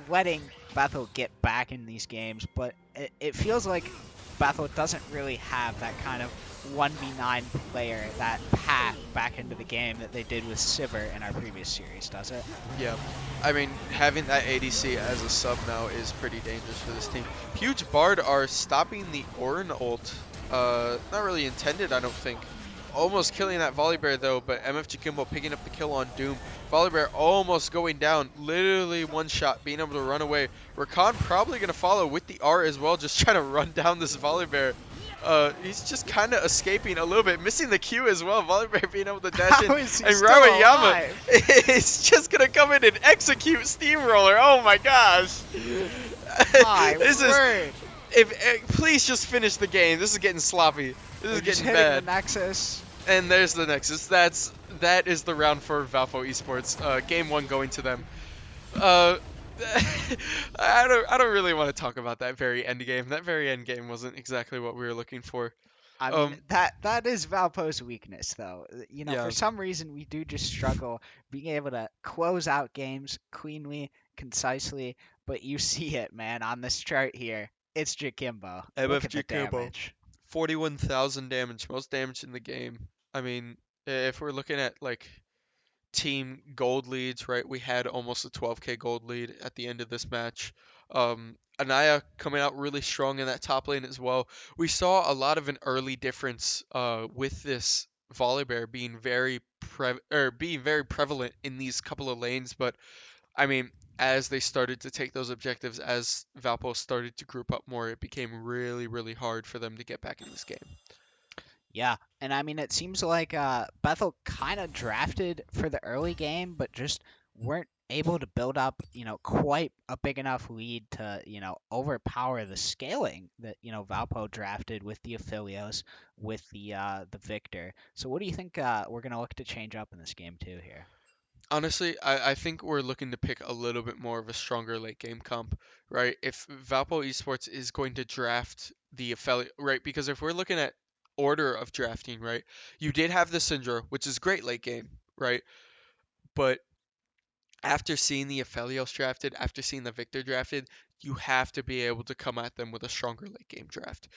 [SPEAKER 3] letting Bethel get back in these games, but it feels like Bethel doesn't really have that kind of 1v9 player, that path back into the game that they did with Sivir in our previous series, does it?
[SPEAKER 2] Yeah, I mean, having that ADC as a sub now is pretty dangerous for this team. Huge Bard are stopping the Ornn ult. Not really intended, I don't think. Almost killing that Volibear though, but MFG Kimbo picking up the kill on Doom. Volibear almost going down, literally one shot, being able to run away. Rakan probably going to follow with the R as well, just trying to run down this Volibear. He's just kind of escaping a little bit, missing the Q as well. Volibear being able to dash in.
[SPEAKER 3] How is he
[SPEAKER 2] And
[SPEAKER 3] still
[SPEAKER 2] Rawayama
[SPEAKER 3] alive?
[SPEAKER 2] is just going to come in and execute Steamroller. Oh my gosh.
[SPEAKER 3] My
[SPEAKER 2] This is,
[SPEAKER 3] word!
[SPEAKER 2] please just finish the game. This is getting sloppy. This
[SPEAKER 3] They're
[SPEAKER 2] is
[SPEAKER 3] just
[SPEAKER 2] getting
[SPEAKER 3] hitting the
[SPEAKER 2] bad.
[SPEAKER 3] Nexus.
[SPEAKER 2] And there's the Nexus. That is the round for Valpo Esports. Game 1 going to them. Uh, I don't really want to talk about that very end game. That very end game wasn't exactly what we were looking for.
[SPEAKER 3] I mean,
[SPEAKER 2] Um,
[SPEAKER 3] that is Valpo's weakness, though. For
[SPEAKER 2] yeah.
[SPEAKER 3] some reason, we do just struggle being able to close out games cleanly, concisely. But you see it, man, on this chart here. It's Jakimbo. Look at the
[SPEAKER 2] MFG Kubo.
[SPEAKER 3] damage.
[SPEAKER 2] 41,000 damage, most damage in the game. I mean, if we're looking at like team gold leads, right? We had almost a 12k gold lead at the end of this match. Anaya coming out really strong in that top lane as well. We saw a lot of an early difference with this Volibear being being very prevalent in these couple of lanes, but I mean, as they started to take those objectives, as Valpo started to group up more, it became really, really hard for them to get back in this game.
[SPEAKER 3] Yeah, and I mean, it seems like Bethel kind of drafted for the early game, but just weren't able to build up, quite a big enough lead to, overpower the scaling that, Valpo drafted with the Aphelios, with the Victor. So what do you think we're gonna look to change up in this game too here?
[SPEAKER 2] Honestly, I think we're looking to pick a little bit more of a stronger late game comp, right? If Valpo Esports is going to draft the affiliate, right? Because if we're looking at order of drafting, right? You did have the Syndra, which is great late game, right? But after seeing the Aphelios drafted, after seeing the Victor drafted, you have to be able to come at them with a stronger late game draft.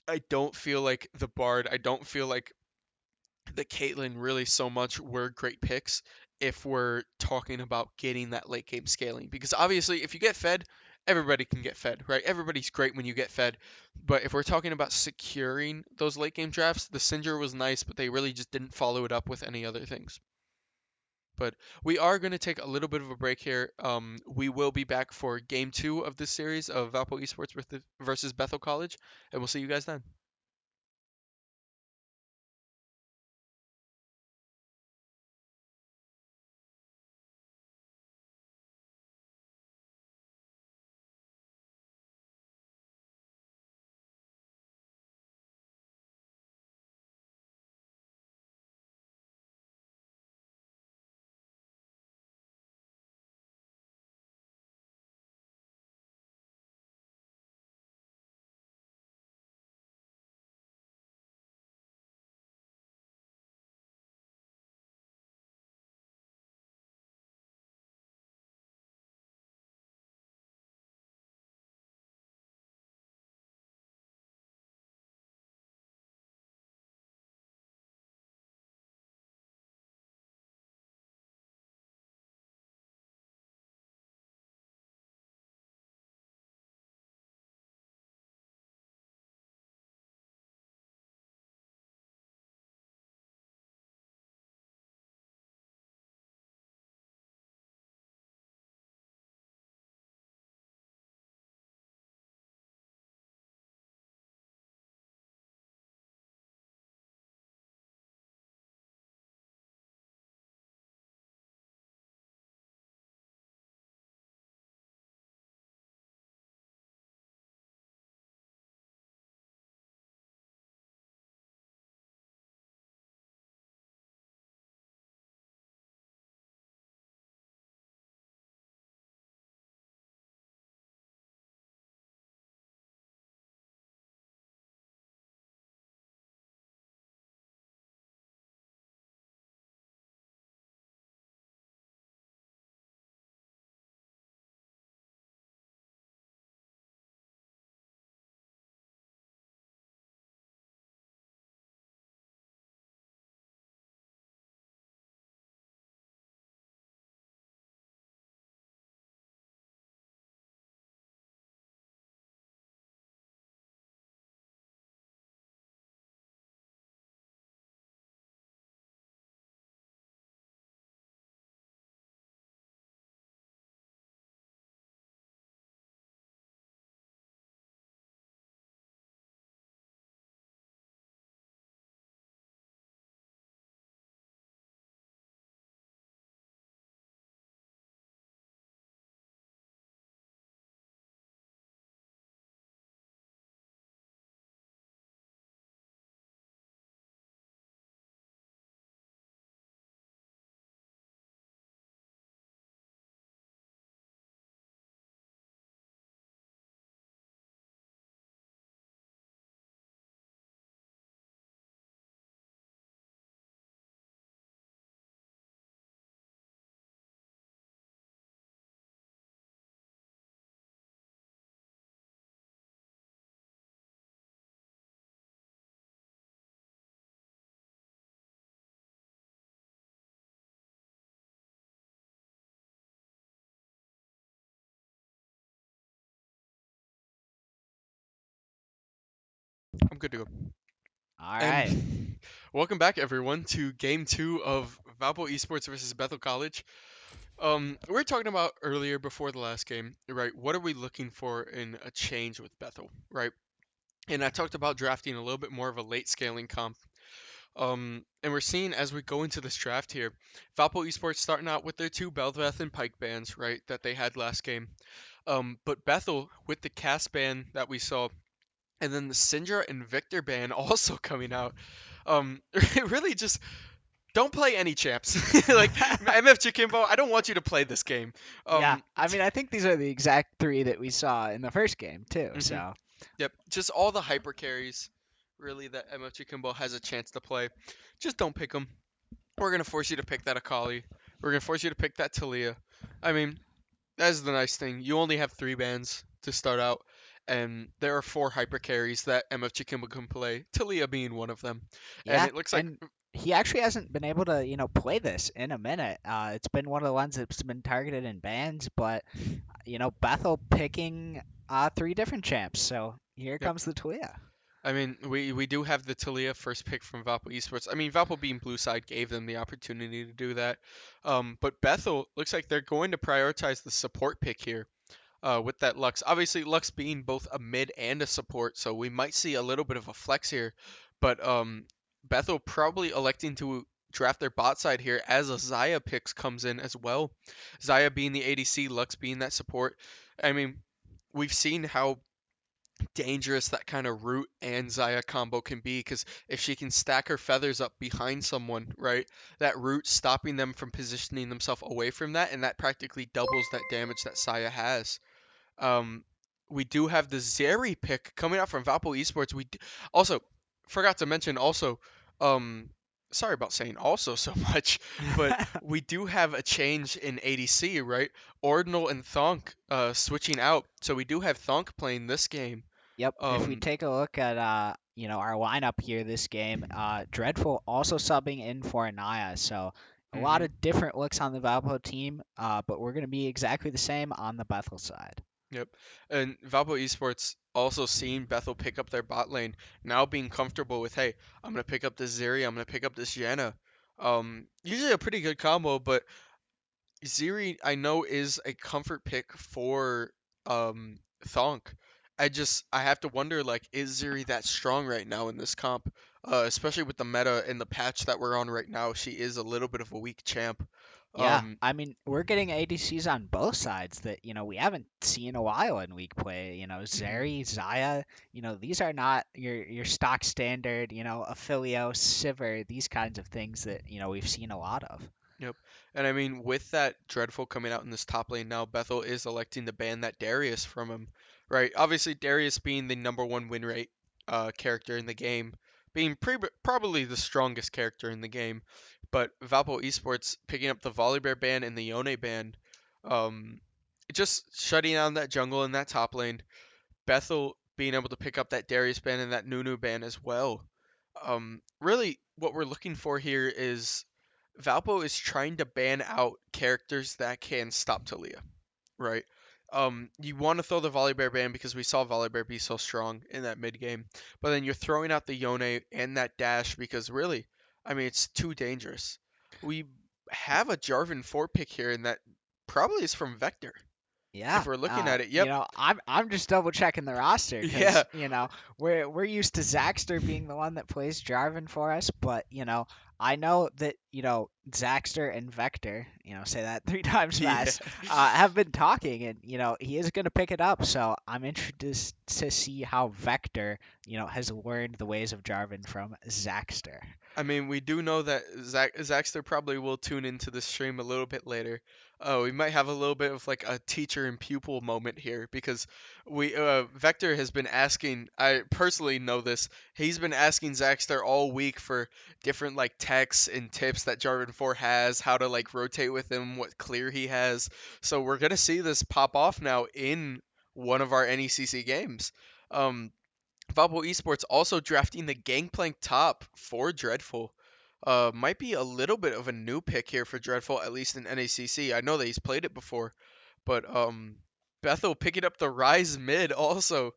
[SPEAKER 2] I don't feel like the Bard, I don't feel like the Caitlyn really so much were great picks if we're talking about getting that late game scaling. Because obviously, if you get fed, everybody can get fed, right? Everybody's great when you get fed. But if we're talking about securing those late game drafts, the Syndra was nice, but they really just didn't follow it up with any other things. But we are going to take a little bit of a break here. We will be back for game 2 of this series of Valpo Esports versus Bethel College, and we'll see you guys then. I'm good to go.
[SPEAKER 3] All right.
[SPEAKER 2] And welcome back, everyone, to Game 2 of Valpo Esports versus Bethel College. We were talking about earlier before the last game, right? What are we looking for in a change with Bethel, right? And I talked about drafting a little bit more of a late scaling comp. And we're seeing as we go into this draft here, Valpo Esports starting out with their two Belveth and Pike bands, right, that they had last game. But Bethel with the cast ban that we saw, and then the Syndra and Victor ban also coming out. Really just don't play any champs. Like MFG Kimbo, I don't want you to play this game.
[SPEAKER 3] Yeah,
[SPEAKER 2] Um,
[SPEAKER 3] I mean, I think these are the exact three that we saw in the first game too.
[SPEAKER 2] mhm,
[SPEAKER 3] So
[SPEAKER 2] yep, just all the hyper carries, really that MFG Kimbo has a chance to play. Just don't pick them. We're gonna force you to pick that Akali. We're gonna force you to pick that Talia. I mean, that's the nice thing. You only have 3 bans to start out, and there are 4 hyper carries that MFG Kimbo can play, Talia being one of them. And
[SPEAKER 3] yeah,
[SPEAKER 2] it looks like
[SPEAKER 3] and he actually hasn't been able to, play this in a minute. It's been one of the ones that's been targeted in bans, but Bethel picking three different champs. So here
[SPEAKER 2] yep.
[SPEAKER 3] comes the Tuya.
[SPEAKER 2] I mean, we do have the Talia first pick from Valpo Esports. I mean, Valpo being blue side gave them the opportunity to do that. But Bethel looks like they're going to prioritize the support pick here. With that Lux. Obviously, Lux being both a mid and a support, so we might see a little bit of a flex here. But Bethel probably electing to draft their bot side here as a Xayah picks comes in as well. Xayah being the ADC, Lux being that support. I mean, we've seen how dangerous that kind of root and Xayah combo can be because if she can stack her feathers up behind someone, right, that root stopping them from positioning themselves away from that, and that practically doubles that damage that Xayah has. Um, we do have the Zeri pick coming out from Valpo Esports. Also forgot to mention also, um, sorry about saying also so much, but we do have a change in ADC, right? Ordinal and Thonk switching out, so we do have Thonk playing this game.
[SPEAKER 3] Yep. If we
[SPEAKER 2] Um,
[SPEAKER 3] take a look at our lineup here this game, Dreadful also subbing in for Anaya. So a lot
[SPEAKER 2] mhm.
[SPEAKER 3] of different looks on the Valpo team, but we're gonna be exactly the same on the Bethel side.
[SPEAKER 2] Yep. And Valpo Esports also seeing Bethel pick up their bot lane, now being comfortable with, hey, I'm gonna pick up this Zeri, I'm gonna pick up this Janna. Usually a pretty good combo, but Zeri I know is a comfort pick for Thonk. I have to wonder like is Zeri that strong right now in this comp? Especially with the meta and the patch that we're on right now, she is a little bit of a weak champ.
[SPEAKER 3] Yeah,
[SPEAKER 2] Um,
[SPEAKER 3] I mean, we're getting ADCs on both sides that, we haven't seen a while in week play.
[SPEAKER 2] mhm.
[SPEAKER 3] Zeri, Xayah, these are not your stock standard, Affilio, Sivir, these kinds of things that, we've seen a lot of.
[SPEAKER 2] Yep. And I mean, with that Dreadful coming out in this top lane now, Bethel is electing to ban that Darius from him, right? Obviously, Darius being the #1 win rate character in the game, being probably the strongest character in the game, but Valpo Esports picking up the Volibear ban and the Yone ban, um, just shutting down that jungle in that top lane. Bethel being able to pick up that Darius ban and that Nunu ban as well. Really, what we're looking for here is Valpo is trying to ban out characters that can stop Talia, right? You want to throw the Volibear ban because we saw Volibear be so strong in that mid game, but then you're throwing out the Yone and that dash because really, I mean, it's too dangerous. We have a Jarvan 4 pick here, and that probably is from Vector.
[SPEAKER 3] Yeah,
[SPEAKER 2] If we're looking at it, yep,
[SPEAKER 3] I'm just double checking the roster
[SPEAKER 2] yeah,
[SPEAKER 3] because we're used to Zaxter being the one that plays Jarvan for us, but I know that Zaxter and Vector, say that three times
[SPEAKER 2] yeah.
[SPEAKER 3] fast, have been talking, and he is gonna pick it up. So I'm interested to see how Vector has learned the ways of Jarvan from Zaxter.
[SPEAKER 2] I mean, we do know that Zaxter probably will tune into the stream a little bit later. We might have a little bit of like a teacher and pupil moment here because Vector has been asking. I personally know this. He's been asking Zaxter all week for different like texts and tips that Jarvan 4 has, how to like rotate with him, what clear he has. So we're gonna see this pop off now in one of our NECC games. Um, Valpo Esports also drafting the Gangplank top for Dreadful. Might be a little bit of a new pick here for Dreadful, at least in NACC. I know that he's played it before, but Bethel picking up the Rise mid also.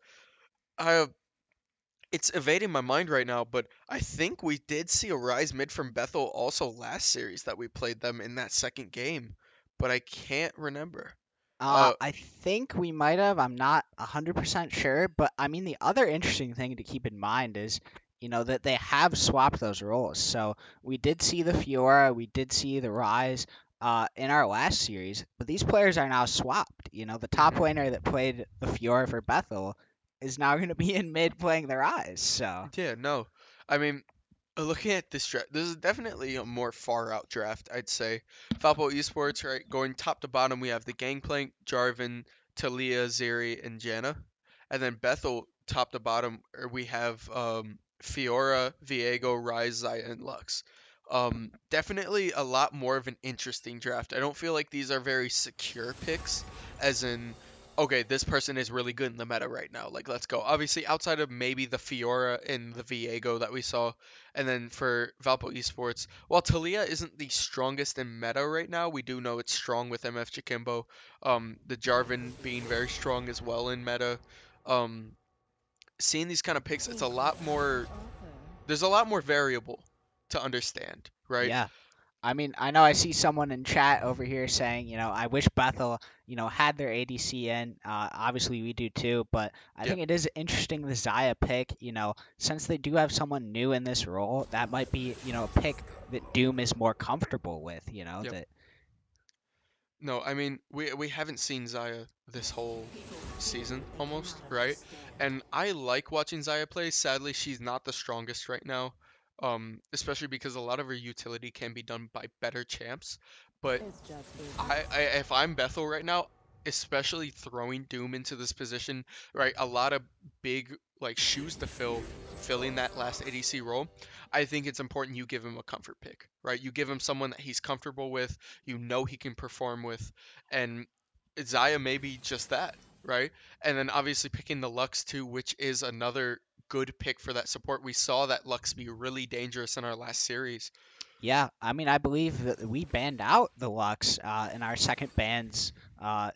[SPEAKER 2] I It's evading my mind right now, but I think we did see a Rise mid from Bethel also last series that we played them in that second game, but I can't remember. Uh,
[SPEAKER 3] I think we might have. I'm not 100% sure, but I mean, the other interesting thing to keep in mind is, that they have swapped those roles. So we did see the Fiora, we did see the Rise in our last series, but these players are now swapped. The top
[SPEAKER 2] mhm.
[SPEAKER 3] laner that played the Fiora for Bethel is now going to be in mid playing the Rise. So
[SPEAKER 2] Yeah, no. I mean, looking at this draft, this is definitely a more far out draft, I'd say. Valpo Esports, right? Going top to bottom, we have the Gangplank, Jarvan, Talia, Zeri, and Janna. And then Bethel, top to bottom, we have Fiora, Viego, Rise, Zaya, and Lux. Definitely a lot more of an interesting draft. I don't feel like these are very secure picks, as in, okay, this person is really good in the meta right now. Like, let's go. Obviously, outside of maybe the Fiora and the Viego that we saw, and then for Valpo Esports, while Talia isn't the strongest in meta right now, we do know it's strong with MF Jackimbo. The Jarvan being very strong as well in meta. Um, Seeing these kind of picks, it's a lot more. There's a lot more variable to understand, right?
[SPEAKER 3] yeah. I mean, I know I see someone in chat over here saying, I wish Bethel, had their ADC in. Obviously, we do too, but I
[SPEAKER 2] Yep.
[SPEAKER 3] think it is interesting the Zaya pick. Since they do have someone new in this role, that might be, a pick that Doom is more comfortable with.
[SPEAKER 2] Yep.
[SPEAKER 3] That
[SPEAKER 2] No, I mean we haven't seen Zaya this whole season almost, right? And I like watching Zaya play. Sadly, she's not the strongest right now. Especially because a lot of her utility can be done by better champs. But if I'm Bethel right now, especially throwing Doom into this position, right? A lot of big like shoes to fill, filling that last ADC role. I think it's important you give him a comfort pick, right? You give him someone that he's comfortable with, you know he can perform with, and Zaya may be just that, right? And then obviously picking the Lux too, which is another good pick for that support. We saw that Lux be really dangerous in our last series.
[SPEAKER 3] Yeah, I mean, I believe that we banned out the Lux in our second bans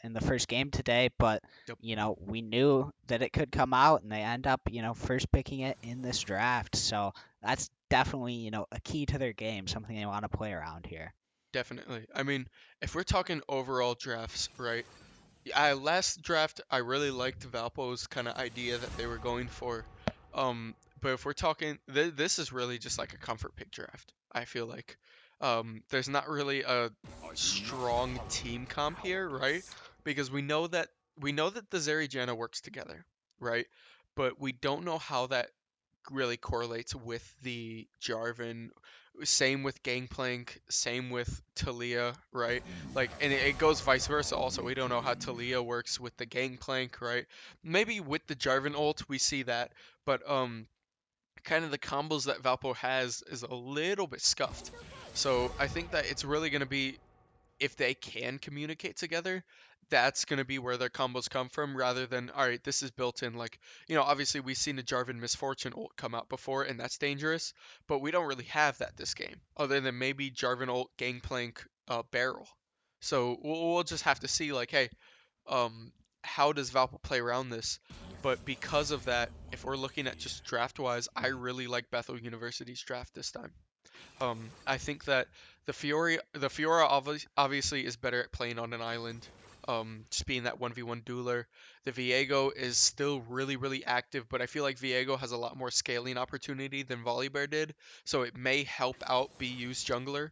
[SPEAKER 3] in the first game today, but
[SPEAKER 2] Yep,
[SPEAKER 3] we knew that it could come out, and they end up, first picking it in this draft. So that's definitely, a key to their game, something they want to play around here.
[SPEAKER 2] definitely. I mean, if we're talking overall drafts, right? Last draft I really liked Valpo's kind of idea that they were going for. But if we're talking, this is really just like a comfort pick draft. I feel like there's not really a strong team comp here, right? Because we know that the Zeri Janna works together, right? But we don't know how that really correlates with the Jarvan. Same with Gangplank, same with Talia, right? Like, and it goes vice versa also. We don't know how Talia works with the Gangplank, right? Maybe with the Jarvan ult we see that, but kind of the combos that Valpo has is a little bit scuffed. So I think that it's really going to be if they can communicate together, that's going to be where their combos come from rather than, all right, this is built in. Like, obviously we've seen the Jarvan Misfortune ult come out before, and that's dangerous, but we don't really have that this game, other than maybe Jarvan ult Gangplank barrel. So we'll just have to see, like, hey, um, how does Valpo play around this? But because of that, if we're looking at just draft wise, I really like Bethel University's draft this time. I think that the Fiora obviously is better at playing on an island, just being that 1v1 dueler. The Viego is still really, really active, but I feel like Viego has a lot more scaling opportunity than Volibear did, so it may help out BU's jungler.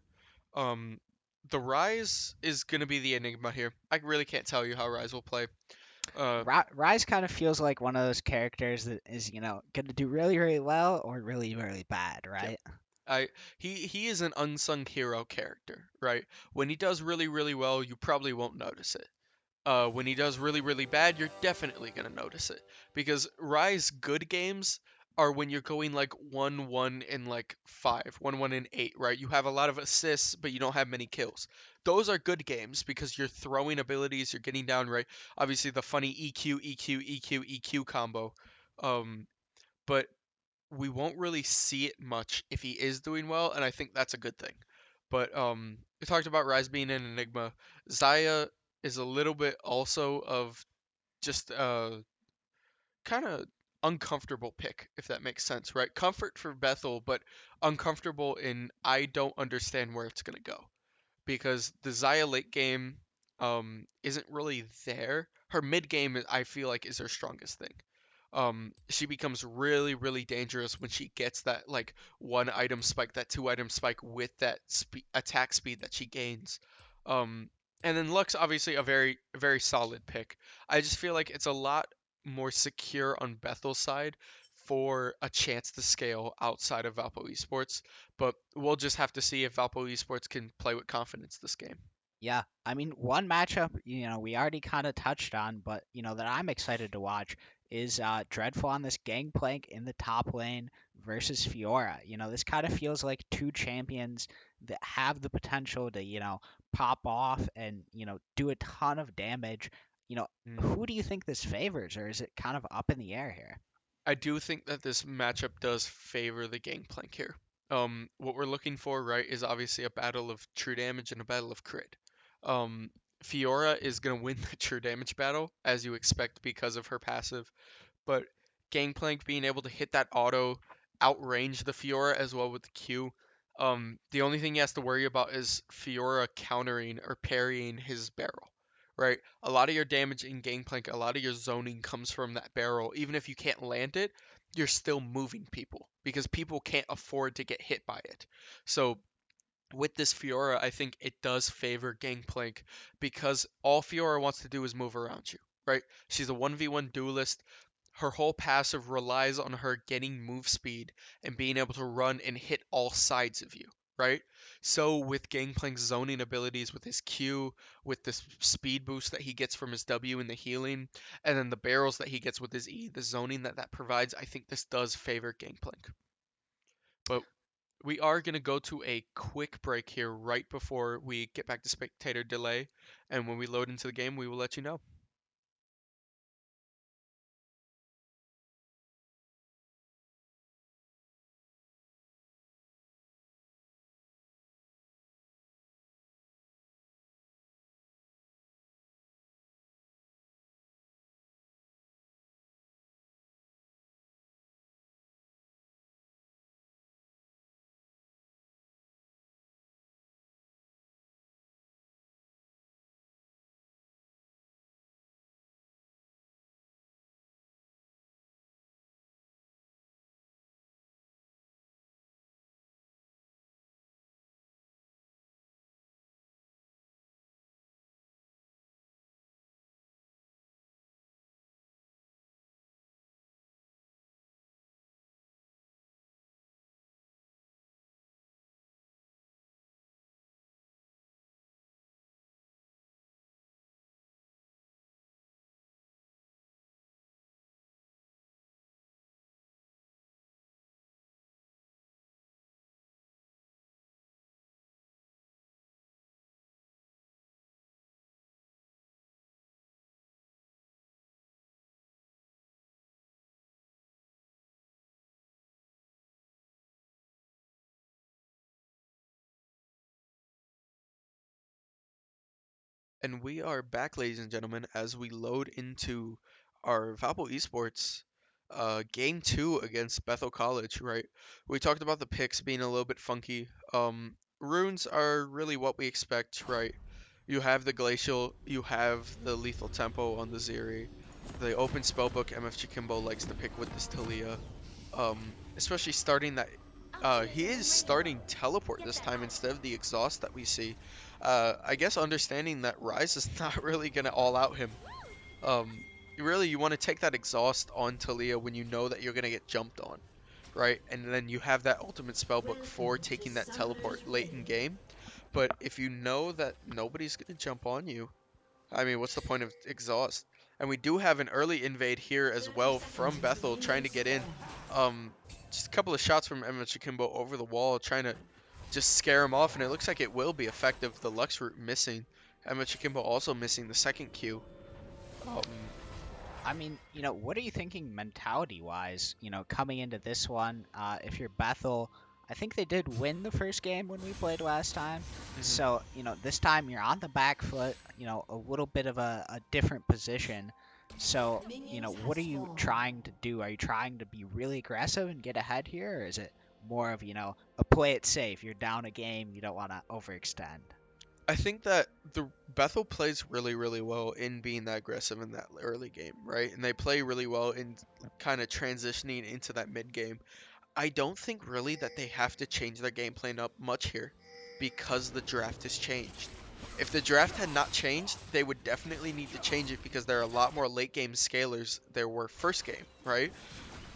[SPEAKER 2] Um, the Rise is gonna be the enigma here. I really can't tell you how Rise will play. Uh,
[SPEAKER 3] Rise kind of feels like one of those characters that is, going to do really, really well or really, really bad,
[SPEAKER 2] yep.
[SPEAKER 3] right?
[SPEAKER 2] I he is an unsung hero character, right? When he does really, really well, you probably won't notice it. When he does really, really bad, you're definitely gonna notice it because Rise good games are when you're going like 1-1 in like 5, 1-1 in 8, right? You have a lot of assists, but you don't have many kills. Those are good games because you're throwing abilities, you're getting down right. Obviously, the funny EQ, EQ, EQ, EQ combo. Um, but we won't really see it much if he is doing well, and I think that's a good thing. But we talked about Rise being an enigma. Zaya is a little bit also of just kind of. uncomfortable pick, if that makes sense, right? Comfort for Bethel, but uncomfortable in I don't understand where it's gonna go because the Zaya late game isn't really there. Her mid game, I feel like, is her strongest thing. She becomes really, really dangerous when she gets that like one item spike, that two item spike with that attack speed that she gains. Um, and then Lux, obviously, a very, very solid pick. I just feel like it's a lot more secure on Bethel's side for a chance to scale outside of Valpo Esports, but we'll just have to see if Valpo Esports can play with confidence this game.
[SPEAKER 3] Yeah, I mean, one matchup, we already kind of touched on, but, that I'm excited to watch is Dreadful on this Gangplank in the top lane versus Fiora. This kind of feels like two champions that have the potential to, pop off and, do a ton of damage.
[SPEAKER 2] Mm.
[SPEAKER 3] Who do you think this favors, or is it kind of up in the air here?
[SPEAKER 2] I do think that this matchup does favor the Gangplank here. What we're looking for, right, is obviously a battle of true damage and a battle of crit. Um, Fiora is going to win the true damage battle, as you expect because of her passive, but Gangplank being able to hit that auto, outrange the Fiora as well with the Q. The only thing he has to worry about is Fiora countering or parrying his barrel, right? A lot of your damage in Gangplank, a lot of your zoning comes from that barrel. Even if you can't land it, you're still moving people because people can't afford to get hit by it. So with this Fiora, I think it does favor Gangplank because all Fiora wants to do is move around you, right? She's a 1v1 duelist. Her whole passive relies on her getting move speed and being able to run and hit all sides of you, right? So with Gangplank's zoning abilities, with his Q, with this speed boost that he gets from his W and the healing, and then the barrels that he gets with his E, the zoning that provides, I think this does favor Gangplank. But we are going to go to a quick break here right before we get back to spectator delay. And when we load into the game, we will let you know. And we are back, ladies and gentlemen, as we load into our Valpo Esports game two against Bethel College, right? We talked about the picks being a little bit funky. Runes are really what we expect, right? You have the Glacial, you have the Lethal Tempo on the Zeri. The open spellbook MFG Kimbo likes to pick with this Talia. Especially starting that. He is starting teleport this time instead of the exhaust that we see. I guess understanding that Rise is not really gonna all out him. Really, you want to take that exhaust on Talia when you know that you're gonna get jumped on, right? And then you have that ultimate spellbook for taking that teleport late in game. But if you know that nobody's gonna jump on you, I mean, what's the point of exhaust? And we do have an early invade here as well from Bethel trying to get in. Um, just a couple of shots from Emma Chikimbo over the wall trying to just scare him off, and it looks like it will be effective. The Lux root missing. Emma Chikimbo also missing the second Q. Um,
[SPEAKER 3] I mean, what are you thinking mentality-wise? Coming into this one, if you're Bethel, I think they did win the first game when we played last time.
[SPEAKER 2] mhm.
[SPEAKER 3] So, this time you're on the back foot, a little bit of a different position. So, what are you trying to do? Are you trying to be really aggressive and get ahead here, or is it more of, a play it safe? You're down a game, you don't want to overextend.
[SPEAKER 2] I think that the Bethel plays really, really well in being that aggressive in that early game, right? And they play really well in kind of transitioning into that mid game. I don't think really that they have to change their game plan up much here because the draft has changed. If the draft had not changed, they would definitely need to change it because there are a lot more late game scalers there were first game, right?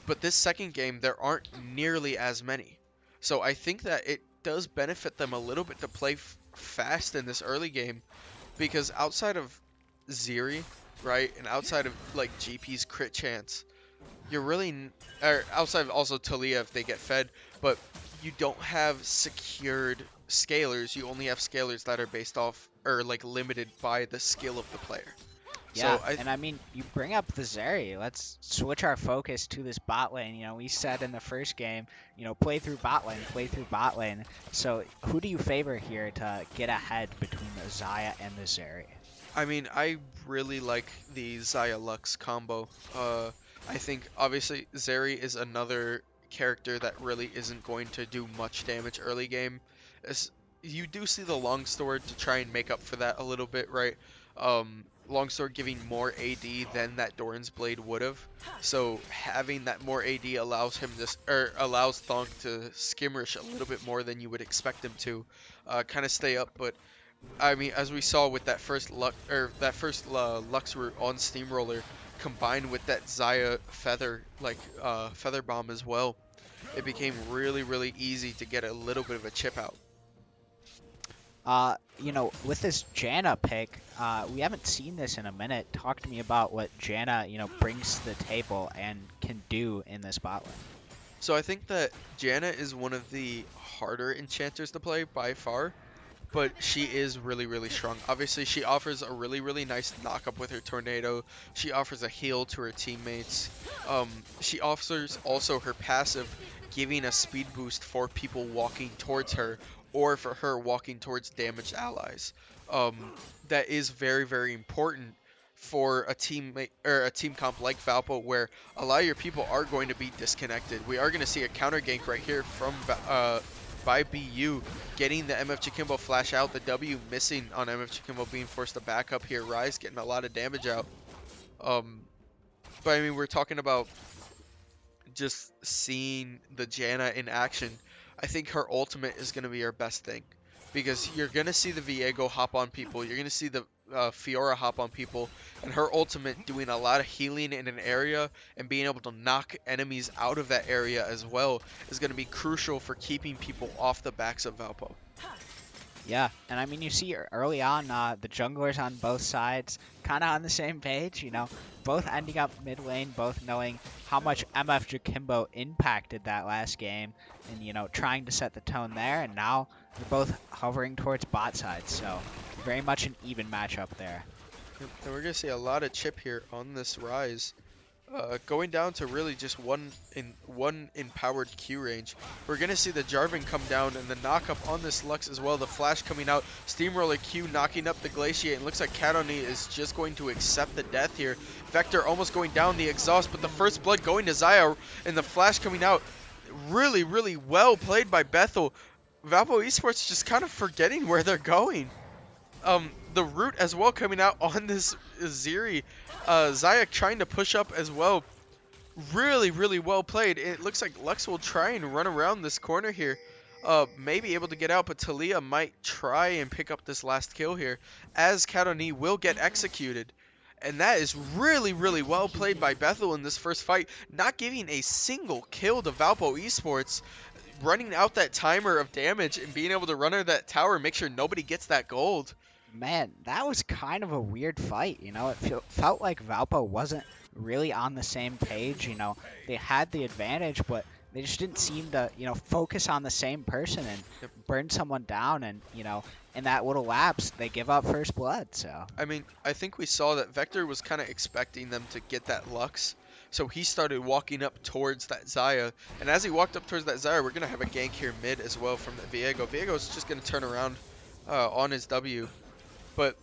[SPEAKER 2] But this second game, there aren't nearly as many. So I think that it does benefit them a little bit to play fast in this early game because outside of Ziri, right, and outside of like GP's crit chance, you're really, or outside of also Talia if they get fed, but you don't have secured scalers. You only have scalers that are based off or like limited by the skill of the player.
[SPEAKER 3] Yeah,
[SPEAKER 2] So I
[SPEAKER 3] and I mean, you bring up the Zeri. Let's switch our focus to this bot lane. We said in the first game, play through bot lane, play through bot lane. So who do you favor here to get ahead between the Xayah and the Zeri?
[SPEAKER 2] I mean, I really like the Xayah Lux combo. I think obviously Zeri is another character that really isn't going to do much damage early game. As you do see the Longsword to try and make up for that a little bit, right? Longsword giving more AD than that Doran's Blade would have. So having that more AD allows him to, or allows Thonk to skimmerish a little bit more than you would expect him to, kind of stay up, but I mean, as we saw with that first Lux route on Steamroller, combined with that Xayah feather bomb as well, it became really, really easy to get a little bit of a chip out.
[SPEAKER 3] With this Janna pick, we haven't seen this in a minute. Talk to me about what Janna, brings to the table and can do in this bot lane.
[SPEAKER 2] So I think that Janna is one of the harder enchanters to play by far, but she is really, really strong. Obviously, she offers a really, really nice knock-up with her Tornado. She offers a heal to her teammates. She offers also her passive, giving a speed boost for people walking towards her, or for her walking towards damaged allies. That is very, very important for a teammate or a team comp like Valpo, where a lot of your people are going to be disconnected. We are going to see a counter gank right here from by BU, getting the MF Chikimbo flash out, the W missing on MF Chikimbo being forced to back up here. Rise getting a lot of damage out. But I mean, we're talking about just seeing the Janna in action. I think her ultimate is going to be her best thing, because you're going to see the Viego hop on people. You're going to see the Fiora hop on people, and her ultimate doing a lot of healing in an area and being able to knock enemies out of that area as well is going to be crucial for keeping people off the backs of Valpo.
[SPEAKER 3] Yeah, and I mean, you see early on, the junglers on both sides kind of on the same page, both ending up mid lane, both knowing how much MF Jacimbo impacted that last game and, trying to set the tone there, and now they're both hovering towards bot side, so very much an even matchup there.
[SPEAKER 2] And we're going to see a lot of chip here on this Rise. Going down to really just one empowered Q range. We're gonna see the Jarvan come down and the knock up on this Lux as well. The flash coming out, Steamroller Q knocking up the Glaciate, and looks like Catoni is just going to accept the death here. Vector almost going down the exhaust, but the first blood going to Xayah, and the flash coming out. Really, really well played by Bethel. Valpo Esports just kind of forgetting where they're going. The root as well coming out on this Ziri. Xayah trying to push up as well. Really, really well played. It looks like Lux will try and run around this corner here. Maybe able to get out, but Talia might try and pick up this last kill here, as Catoni will get executed. And that is really, really well played by Bethel in this first fight, not giving a single kill to Valpo Esports, running out that timer of damage and being able to run under that tower and make sure nobody gets that gold.
[SPEAKER 3] Man, that was kind of a weird fight, It felt like Valpo wasn't really on the same page, They had the advantage, but they just didn't seem to, focus on the same person and burn someone down, and, in that little lapse, they give up first blood, so.
[SPEAKER 2] I mean, I think we saw that Vector was kind of expecting them to get that Lux, so he started walking up towards that Xayah, and as he walked up towards that Xayah, we're going to have a gank here mid as well from the Viego. Viego's just going to turn around on his W. But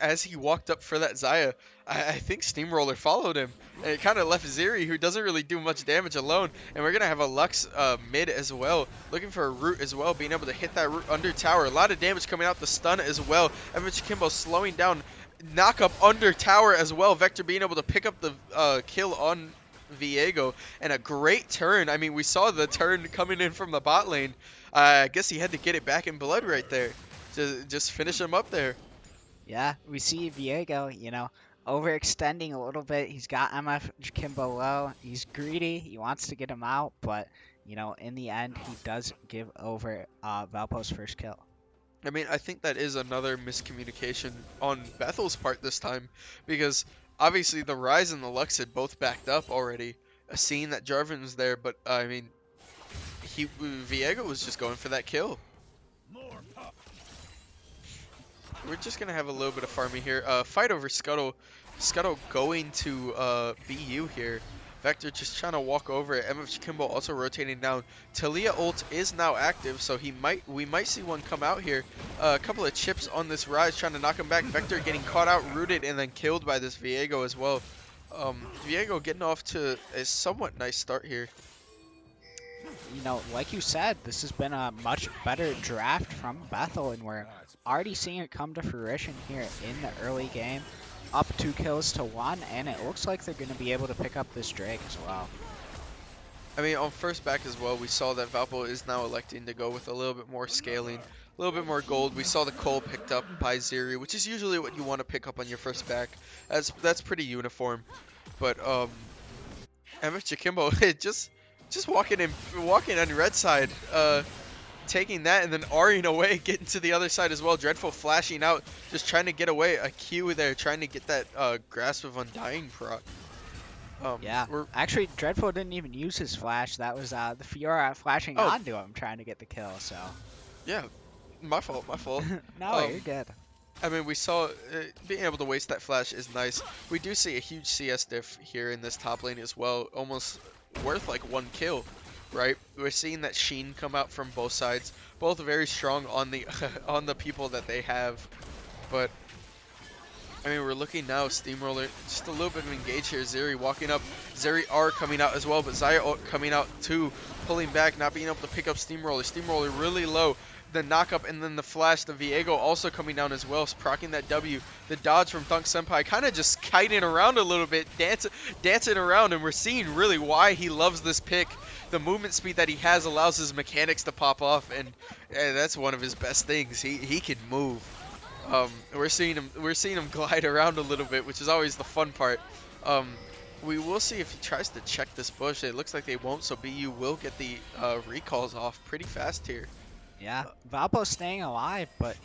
[SPEAKER 2] as he walked up for that Xayah, I think Steamroller followed him, and it kind of left Zeri, who doesn't really do much damage, alone. And we're going to have a Lux mid as well, looking for a root as well, being able to hit that root under tower. A lot of damage coming out the stun as well. MFG Kimbo slowing down, knock up under tower as well. Vector being able to pick up the kill on Viego, and a great turn. I mean, we saw the turn coming in from the bot lane. I guess he had to get it back in blood right there to just finish him up there.
[SPEAKER 3] Yeah, we see Viego, overextending a little bit. He's got MF Kimbo low. He's greedy. He wants to get him out, but, in the end, he does give over Valpo's first kill.
[SPEAKER 2] I mean, I think that is another miscommunication on Bethel's part this time, because obviously the Ryze and the Lux had both backed up already, seeing that Jarvan was there, but I mean, Viego was just going for that kill. We're just gonna have a little bit of farming here. Fight over Scuttle. Scuttle going to BU here. Vector just trying to walk over it. MF Kimbo also rotating down. Talia ult is now active, so we might see one come out here. A couple of chips on this Ryze trying to knock him back. Vector getting caught out, rooted, and then killed by this Viego as well. Viego getting off to a somewhat nice start here.
[SPEAKER 3] Like you said, this has been a much better draft from Bethel, and we're already seeing it come to fruition here in the early game. Up 2 kills to 1, and it looks like they're going to be able to pick up this Drake as well.
[SPEAKER 2] I mean, on first back as well, we saw that Valpo is now electing to go with a little bit more scaling, a little bit more gold. We saw the coal picked up by Zeri, which is usually what you want to pick up on your first back. That's pretty uniform. But MF Kimbo just walking on red side, taking that and then R'ing away, getting to the other side as well. Dreadful flashing out, just trying to get away. A Q there, trying to get that Grasp of Undying proc.
[SPEAKER 3] Yeah, actually Dreadful didn't even use his flash. That was the Fiora flashing onto him, trying to get the kill. So
[SPEAKER 2] yeah, my fault.
[SPEAKER 3] No, you're good.
[SPEAKER 2] I mean, we saw being able to waste that flash is nice. We do see a huge CS diff here in this top lane as well, almost worth like 1 kill. Right, we're seeing that Sheen come out from both sides, both very strong on the on the people that they have. But I mean, we're looking now, Steamroller, just a little bit of engage here. Zeri walking up, Zeri R coming out as well, but Xayah coming out too, pulling back, not being able to pick up Steamroller. Steamroller really low. The knockup and then the flash, the Viego also coming down as well, procking that W. The dodge from Thunk Senpai, kind of just kiting around a little bit, dancing around, and we're seeing really why he loves this pick. The movement speed that he has allows his mechanics to pop off, and that's one of his best things. He can move. We're seeing him glide around a little bit, which is always the fun part. We will see if he tries to check this bush. It looks like they won't, so BU will get the recalls off pretty fast here.
[SPEAKER 3] Yeah, Valpo staying alive, but,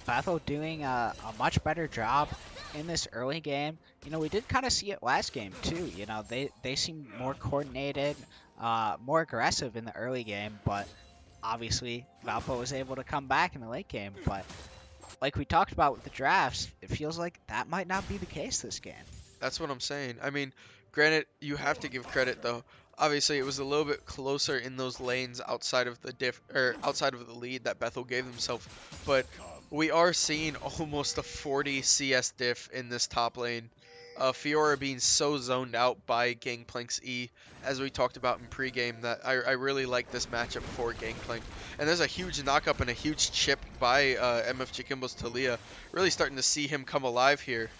[SPEAKER 3] Bethel doing a much better job in this early game. We did kind of see it last game, too. They seemed more coordinated, more aggressive in the early game, but obviously Valpo was able to come back in the late game. But like we talked about with the drafts, it feels like that might not be the case this game.
[SPEAKER 2] That's what I'm saying. I mean, granted, you have to give credit, though. Obviously, it was a little bit closer in those lanes outside of the lead that Bethel gave themselves, but we are seeing almost a 40 CS diff in this top lane. Fiora being so zoned out by Gangplank's E, as we talked about in pregame, that I really like this matchup for Gangplank. And there's a huge knockup and a huge chip by MF Kimbo's Talia. Really starting to see him come alive here.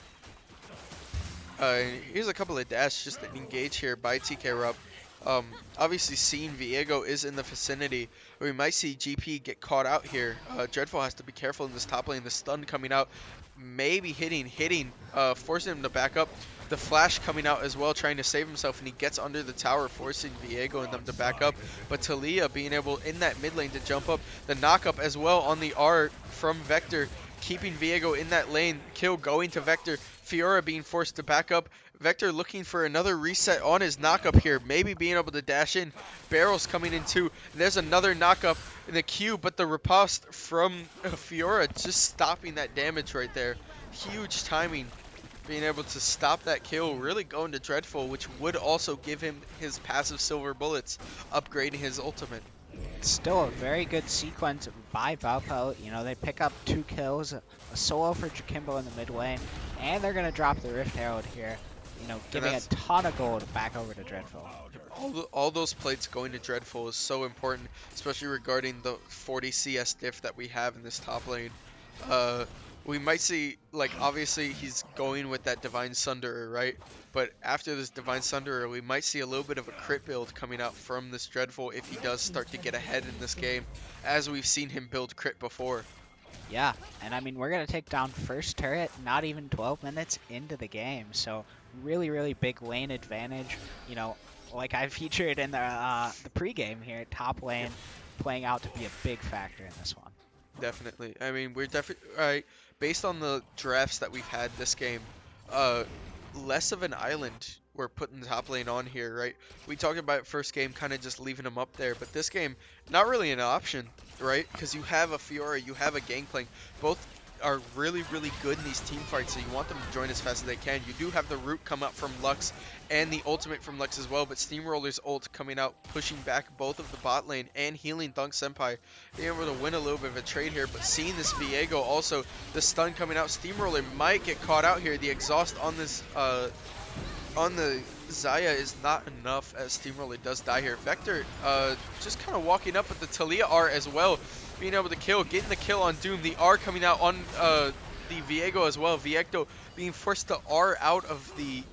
[SPEAKER 2] Here's a couple of dash just to engage here by TK Rup. Obviously seeing Viego is in the vicinity. We might see GP get caught out here. Dreadful has to be careful in this top lane. The stun coming out, maybe hitting, forcing him to back up. The flash coming out as well, trying to save himself, and he gets under the tower, forcing Viego and them to back up. But Talia being able in that mid lane to jump up. The knockup as well on the R from Vector, keeping Viego in that lane. Kill going to Vector. Fiora being forced to back up. Vector looking for another reset on his knockup here, maybe being able to dash in. Barrels coming in too. There's another knockup in the Q, but the riposte from Fiora just stopping that damage right there. Huge timing, being able to stop that kill, really going to Dreadful, which would also give him his passive silver bullets, upgrading his ultimate.
[SPEAKER 3] Still a very good sequence by Valpo. They pick up 2 kills, a solo for Jakimbo in the mid lane, And they're going to drop the Rift Herald here, giving a ton of gold back over to Dreadful.
[SPEAKER 2] All those plates going to Dreadful is so important, especially regarding the 40 CS diff that we have in this top lane. We might see, like, obviously he's going with that Divine Sunderer, right? But after this Divine Sunderer, we might see a little bit of a crit build coming out from this Dreadful if he does start to get ahead in this game, as we've seen him build crit before.
[SPEAKER 3] Yeah, and I mean, we're going to take down first turret not even 12 minutes into the game, so really, really big lane advantage. Like I featured in the pregame here, top lane playing out to be a big factor in this one.
[SPEAKER 2] Definitely. I mean, we're definitely based on the drafts that we've had this game. Less of an island we're putting the top lane on here, right? We talked about first game, kind of just leaving him up there, but this game, not really an option, right? Because you have a Fiora, you have a Gangplank. Both are really, really good in these team fights, so you want them to join as fast as they can. You do have the root come up from Lux and the ultimate from Lux as well, but Steamroller's ult coming out, pushing back both of the bot lane and healing Thunk Senpai, being able to win a little bit of a trade here. But seeing this Viego also, the stun coming out, Steamroller might get caught out here. The exhaust on this on the Xayah is not enough, as Steamroller does die here. Vector just kind of walking up with the Talia R as well, being able to kill, getting the kill on Doom. The R coming out on the Viego as well. Viego being forced to R out of the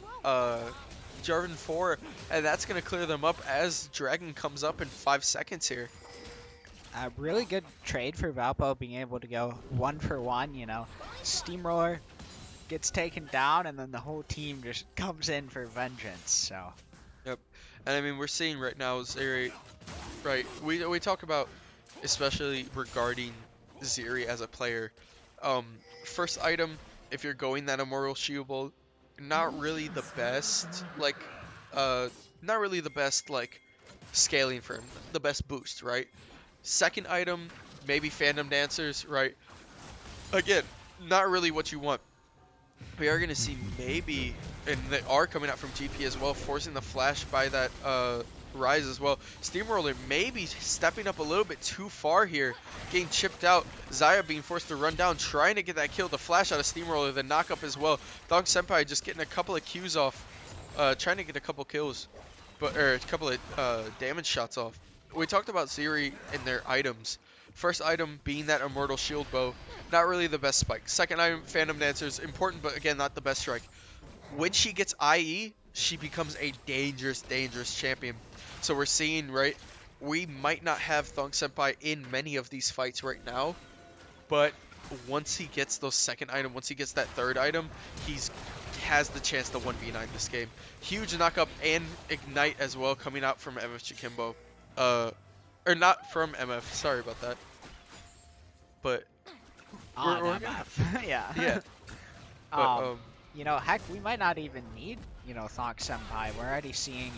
[SPEAKER 2] Jarvan 4, and that's going to clear them up as Dragon comes up in 5 seconds here.
[SPEAKER 3] A really good trade for Valpo, being able to go 1-for-1, Steamroller gets taken down, and then the whole team just comes in for vengeance. So.
[SPEAKER 2] Yep, and I mean, we're seeing right now Zeri, right? We talk about, especially regarding Zeri as a player. First item, if you're going that Immortal Shield Bolt, not really the best, scaling for him. The best boost, right? Second item, maybe Phantom Dancers, right? Again, not really what you want. We are going to see maybe, and they are coming out from GP as well, forcing the flash by that Rise as well. Steamroller maybe stepping up a little bit too far here, getting chipped out. Xayah being forced to run down, trying to get that kill, the flash out of Steamroller, the knock up as well. Thunk Senpai just getting a couple of Qs off, trying to get a couple kills, or a couple of damage shots off. We talked about Zeri and their items. First item being that Immortal Shield Bow, not really the best spike. Second item, Phantom Dancers, important, but again, not the best strike. When she gets IE, she becomes a dangerous, dangerous champion. So we're seeing, right, we might not have Thunk Senpai in many of these fights right now, but once he gets those second item, once he gets that third item, has the chance to 1v9 this game. Huge knockup and Ignite as well coming out from MF Chikimbo. Or not from MF, sorry about that. But we're
[SPEAKER 3] MF. Yeah.
[SPEAKER 2] Yeah. But,
[SPEAKER 3] heck, we might not even need, Thonk Senpai. We're already seeing,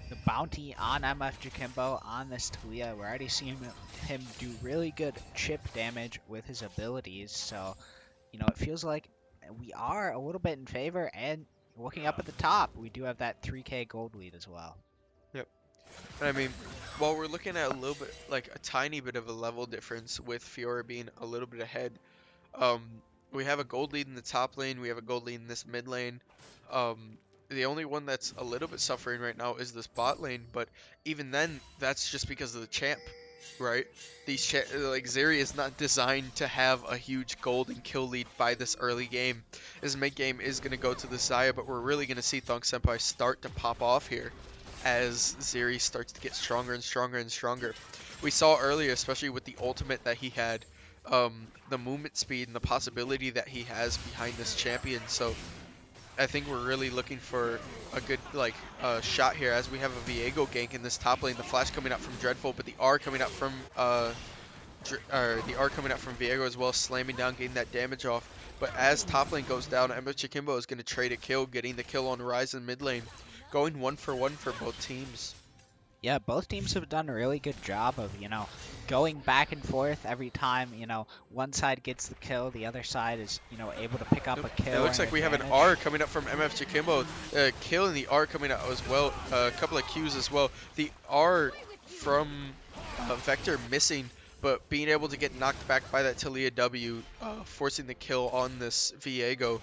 [SPEAKER 3] the bounty on MF Jikimbo on this Talia. We're already seeing him do really good chip damage with his abilities. So, it feels like we are a little bit in favor. And looking up at the top, we do have that 3K gold lead as well.
[SPEAKER 2] Yep. I mean, while we're looking at a little bit, like a tiny bit of a level difference with Fiora being a little bit ahead, we have a gold lead in the top lane, we have a gold lead in this mid lane. The only one that's a little bit suffering right now is this bot lane, but even then, that's just because of the champ, right? Zeri is not designed to have a huge gold and kill lead by this early game. His mid game is going to go to the Xayah, but we're really going to see Thunk Senpai start to pop off here as Zeri starts to get stronger and stronger and stronger. We saw earlier, especially with the ultimate that he had, the movement speed and the possibility that he has behind this champion. So I think we're really looking for a good shot here, as we have a Viego gank in this top lane. The flash coming out from Dreadful, but the R coming out from Viego as well, slamming down, getting that damage off. But as top lane goes down, MF Chikimbo is going to trade a kill, getting the kill on Rise in mid lane, going 1-for-1 for both teams.
[SPEAKER 3] Yeah, both teams have done a really good job of, going back and forth every time, one side gets the kill, the other side is, able to pick up a kill.
[SPEAKER 2] It looks like we have an R coming up from MF Chikimbo, kill and the R coming out as well, a couple of Qs as well. The R from Vector missing, but being able to get knocked back by that Talia W, forcing the kill on this Viego.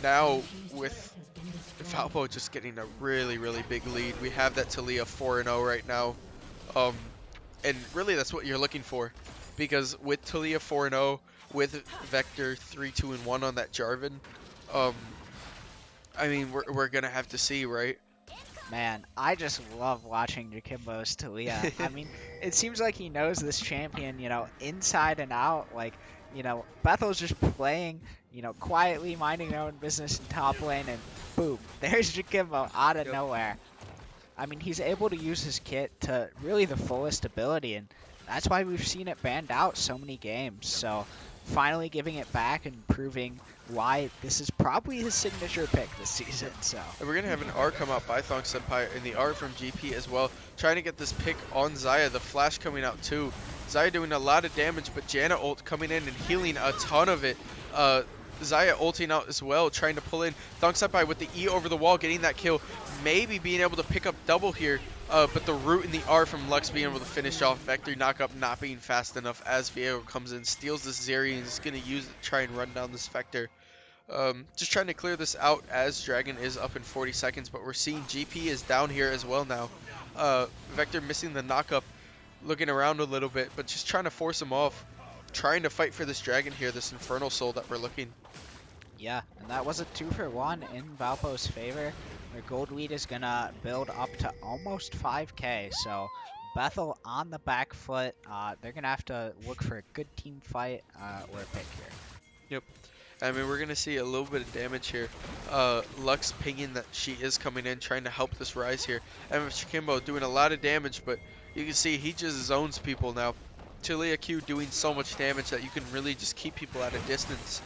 [SPEAKER 2] now with Valpo just getting a really, really big lead. We have that Talia 4-0 right now. Um, and really that's what you're looking for. Because with Talia 4-0, with Vector 3-2-1 on that Jarvan, um, I mean, we're going to have to see, right?
[SPEAKER 3] Man, I just love watching Jakimbo's Talia. I mean, it seems like he knows this champion, inside and out. Like, Bethel's just playing, quietly minding their own business in top lane, and boom, there's Jakimbo out of
[SPEAKER 2] Yep.
[SPEAKER 3] nowhere. I mean, he's able to use his kit to really the fullest ability, and that's why we've seen it banned out so many games. So, finally giving it back and proving why this is probably his signature pick this season. So.
[SPEAKER 2] And we're going to have an R come out by Thong Senpai and the R from GP as well, trying to get this pick on Xayah. The flash coming out too. Xayah doing a lot of damage, but Janna ult coming in and healing a ton of it. Xayah ulting out as well, trying to pull in Thong Senpai with the E over the wall, getting that kill. Maybe being able to pick up double here, but the root and the R from Lux being able to finish off. Vector knock up not being fast enough as Viego comes in, steals this Zeri, and is going to use it to try and run down this Vector. Just trying to clear this out as Dragon is up in 40 seconds, but we're seeing GP is down here as well now. Vector missing the knockup, looking around a little bit, but just trying to force him off. Trying to fight for this Dragon here, this Infernal Soul that we're looking.
[SPEAKER 3] Yeah, and that was a 2-for-1 in Valpo's favor. Their gold lead is going to build up to almost 5k, so Bethel on the back foot. They're going to have to look for a good team fight or a pick here.
[SPEAKER 2] Yep. I mean, we're going to see a little bit of damage here. Lux pinging that she is coming in, trying to help this Rise here. MF Kimbo doing a lot of damage, but you can see he just zones people now. Talia Q doing so much damage that you can really just keep people at a distance.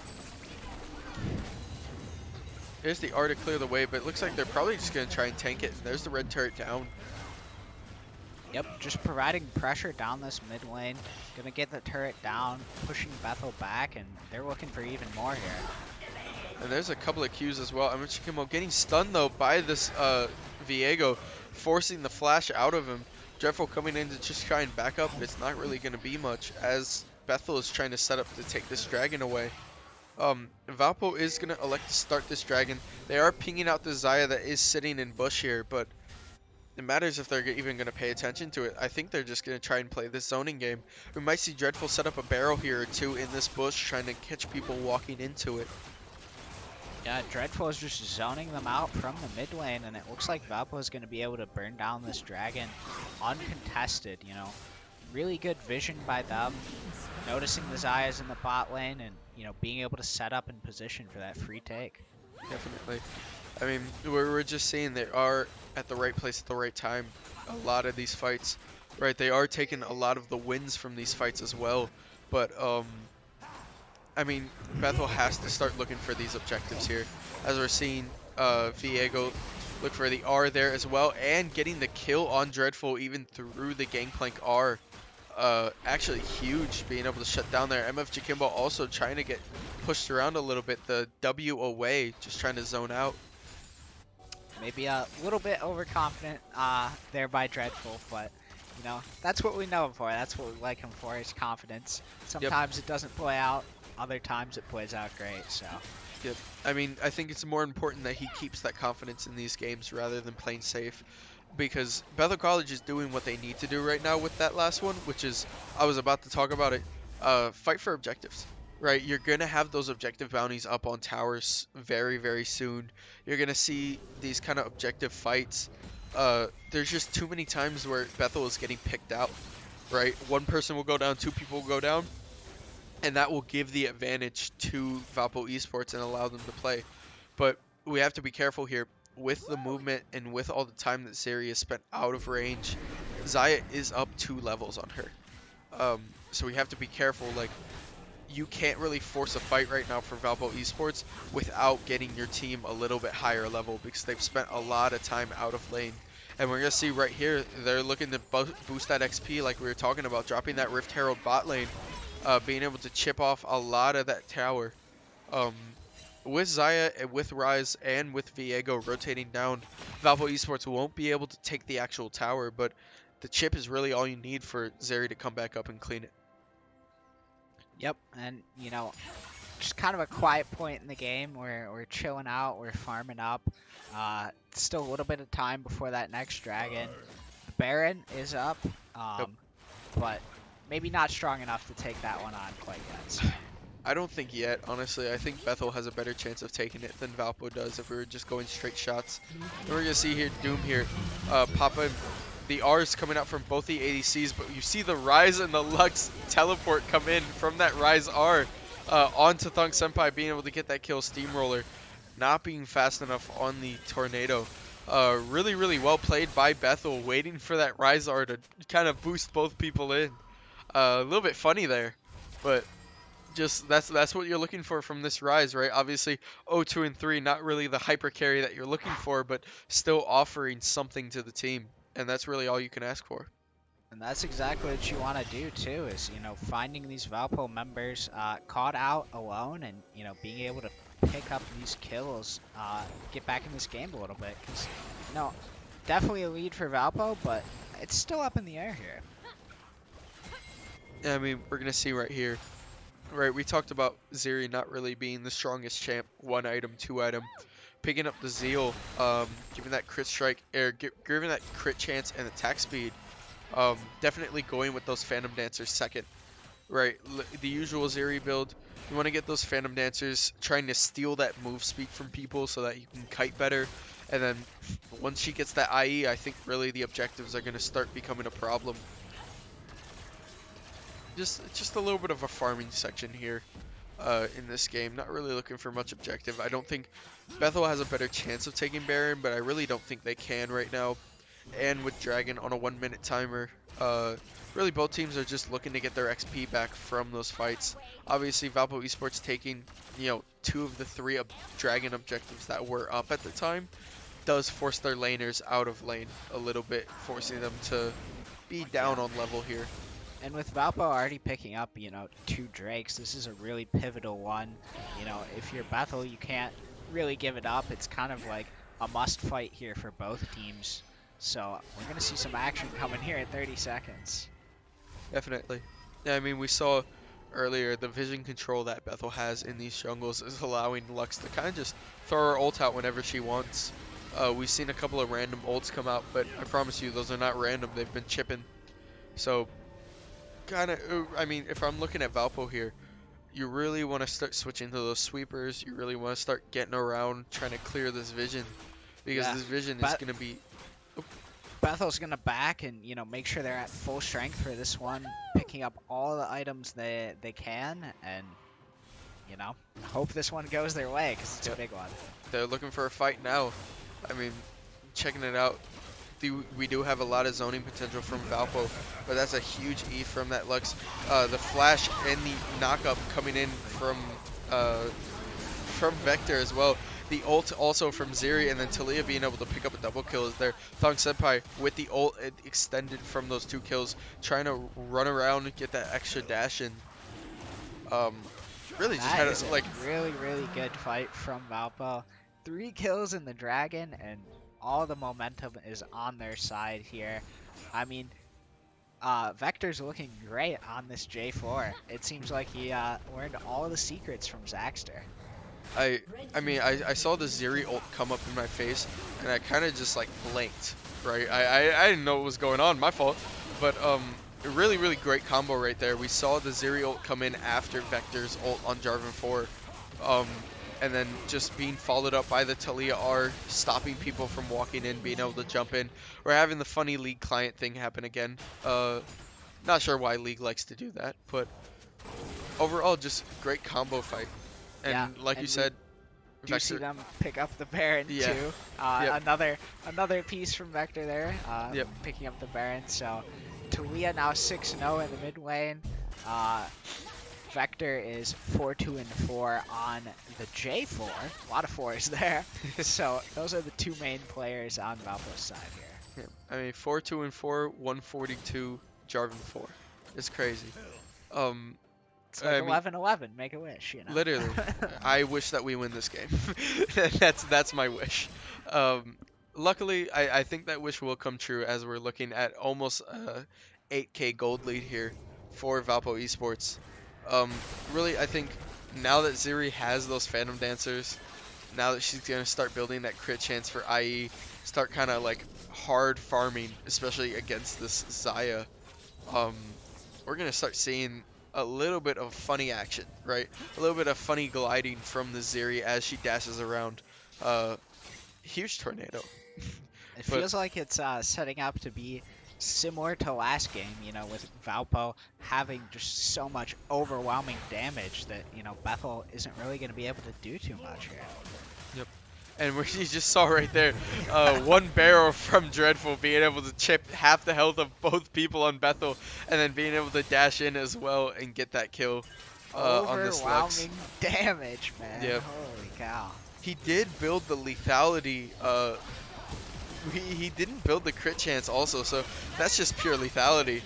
[SPEAKER 2] There's the R to clear the way, but it looks like they're probably just going to try and tank it. And there's the red turret down.
[SPEAKER 3] Yep, just providing pressure down this mid lane. Gonna get the turret down, pushing Bethel back, and they're looking for even more here.
[SPEAKER 2] And there's a couple of Qs as well. I'm getting stunned though by this Viego, forcing the flash out of him. Dreadful coming in to just try and back up, but it's not really going to be much as Bethel is trying to set up to take this dragon away. Valpo is going to elect to start this dragon. They are pinging out the Xayah that is sitting in bush here, but it matters if they're even going to pay attention to it. I think they're just going to try and play this zoning game. We might see Dreadful set up a barrel here or two in this bush, trying to catch people walking into it.
[SPEAKER 3] Yeah, Dreadful is just zoning them out from the mid lane, and it looks like Valpo is going to be able to burn down this dragon uncontested, Really good vision by them, noticing the Xayahs in the bot lane, and, being able to set up in position for that free take.
[SPEAKER 2] Definitely. I mean, we're just seeing they are at the right place at the right time. A lot of these fights, right? They are taking a lot of the wins from these fights as well. But, I mean, Bethel has to start looking for these objectives here. As we're seeing Viego look for the R there as well. And getting the kill on Dreadful even through the Gangplank R. Actually huge, being able to shut down there. MF Jakimbo also trying to get pushed around a little bit. The W away, just trying to zone out.
[SPEAKER 3] Maybe a little bit overconfident there by Dreadful, but that's what we know him for. That's what we like him for, is confidence. Sometimes it doesn't play out, other times it plays out great. So.
[SPEAKER 2] Yep. I mean, I think it's more important that he keeps that confidence in these games rather than playing safe, because Bethel College is doing what they need to do right now with that last one, which is, I was about to talk about it, fight for objectives. Right, you're going to have those objective bounties up on towers very, very soon. You're going to see these kind of objective fights. There's just too many times where Bethel is getting picked out, right? One person will go down, two people will go down, and that will give the advantage to Valpo Esports and allow them to play. But we have to be careful here. With the movement and with all the time that Zeri has spent out of range, Xayah is up 2 levels on her. So we have to be careful, like, you can't really force a fight right now for Valpo Esports without getting your team a little bit higher level, because they've spent a lot of time out of lane. And we're going to see right here, they're looking to boost that XP like we were talking about, dropping that Rift Herald bot lane, being able to chip off a lot of that tower. With Xayah, with Rise, and with Viego rotating down, Valpo Esports won't be able to take the actual tower, but the chip is really all you need for Zeri to come back up and clean it.
[SPEAKER 3] Yep, and just kind of a quiet point in the game where we're chilling out, we're farming up. Still a little bit of time before that next dragon. The Baron is up,
[SPEAKER 2] Yep.
[SPEAKER 3] but maybe not strong enough to take that one on quite yet. So.
[SPEAKER 2] I don't think yet, honestly. I think Bethel has a better chance of taking it than Valpo does if we were just going straight shots. And we're going to see here Doom here pop in. The R's coming out from both the ADCs, but you see the Rise and the Lux teleport come in from that Rise R onto Thunk Senpai being able to get that kill. Steamroller not being fast enough on the Tornado. Really, really well played by Bethel, waiting for that Rise R to kind of boost both people in. A little bit funny there, but just that's what you're looking for from this Rise, right? Obviously 0-2 and 3, not really the hyper carry that you're looking for, but still offering something to the team, and that's really all you can ask for.
[SPEAKER 3] And that's exactly what you want to do too, is, finding these Valpo members caught out alone and, being able to pick up these kills, get back in this game a little bit. Because, definitely a lead for Valpo, but it's still up in the air here.
[SPEAKER 2] I mean, we're going to see right here. Right, we talked about Zeri not really being the strongest champ, 1 item, 2 item. Picking up the Zeal, giving that crit strike, giving that crit chance and attack speed. Definitely going with those Phantom Dancers second. Right, the usual Zeri build. You want to get those Phantom Dancers trying to steal that move speed from people so that you can kite better. And then once she gets that IE, I think really the objectives are going to start becoming a problem. Just a little bit of a farming section here in this game. Not really looking for much objective. I don't think Bethel has a better chance of taking Baron, but I really don't think they can right now. And with Dragon on a 1-minute timer, really both teams are just looking to get their XP back from those fights. Obviously, Valpo Esports taking 2 of the 3 Dragon objectives that were up at the time does force their laners out of lane a little bit, forcing them to be down on level here.
[SPEAKER 3] And with Valpo already picking up, 2 Drakes, this is a really pivotal one. If you're Bethel, you can't really give it up. It's kind of like a must fight here for both teams. So we're going to see some action coming here in 30 seconds.
[SPEAKER 2] Definitely. Yeah, I mean, we saw earlier the vision control that Bethel has in these jungles is allowing Lux to kind of just throw her ult out whenever she wants. We've seen a couple of random ults come out, but I promise you, those are not random. They've been chipping. So I mean, if I'm looking at Valpo here, you really want to start switching to those sweepers. You really want to start getting around, trying to clear this vision, because this vision is going to be...
[SPEAKER 3] Bethel's going to back and, make sure they're at full strength for this one, picking up all the items they can, and, hope this one goes their way, because it's a big one.
[SPEAKER 2] They're looking for a fight now. I mean, checking it out. We do have a lot of zoning potential from Valpo, but that's a huge E from that Lux. The flash and the knockup coming in from Vector as well. The ult also from Zeri, and then Talia being able to pick up a double kill is there. Thong Senpai with the ult extended from those 2 kills, trying to run around and get that extra dash in. Really just had
[SPEAKER 3] a really, really good fight from Valpo. 3 kills in the Dragon, and all the momentum is on their side here. I mean, Vector's looking great on this J4. It seems like he learned all the secrets from Zaxter.
[SPEAKER 2] I mean, I saw the Zeri ult come up in my face, and I kind of just like blinked, right? I didn't know what was going on, my fault. But a really, really great combo right there. We saw the Zeri ult come in after Vector's ult on Jarvan 4. And then just being followed up by the Talia R, stopping people from walking in, being able to jump in. We're having the funny League client thing happen again. Not sure why League likes to do that, but overall, just great combo fight. And like you said,
[SPEAKER 3] do you see them pick up the Baron too?
[SPEAKER 2] Yep.
[SPEAKER 3] Another piece from Vector there, picking up the Baron. So Talia now 6-0 in the mid lane. Vector is 4-2 and 4 on the J4. A lot of 4s there. So those are the 2 main players on Valpo's side here.
[SPEAKER 2] Yeah. I mean, 4-2 and 4, 142, Jarvan 4. It's crazy.
[SPEAKER 3] It's like 11-11. Make a wish,
[SPEAKER 2] Literally. I wish that we win this game. That's my wish. Luckily, I think that wish will come true as we're looking at almost 8K gold lead here for Valpo Esports. Really, I think now that Ziri has those Phantom Dancers, now that she's gonna start building that crit chance for IE, start kind of like hard farming, especially against this Zaya, um, we're gonna start seeing a little bit of funny action, right? A little bit of funny gliding from the Ziri as she dashes around. Uh, Huge tornado.
[SPEAKER 3] It
[SPEAKER 2] But
[SPEAKER 3] feels like it's setting up to be similar to last game, with Valpo having just so much overwhelming damage that, Bethel isn't really going to be able to do too much here.
[SPEAKER 2] yep. And where you just saw right there, one barrel from Dreadful being able to chip half the health of both people on Bethel, and then being able to dash in as well and get that kill on this Lux.
[SPEAKER 3] Overwhelming damage, man.
[SPEAKER 2] Yep.
[SPEAKER 3] Holy cow.
[SPEAKER 2] He did build the lethality. He didn't build the crit chance also, so that's just pure lethality.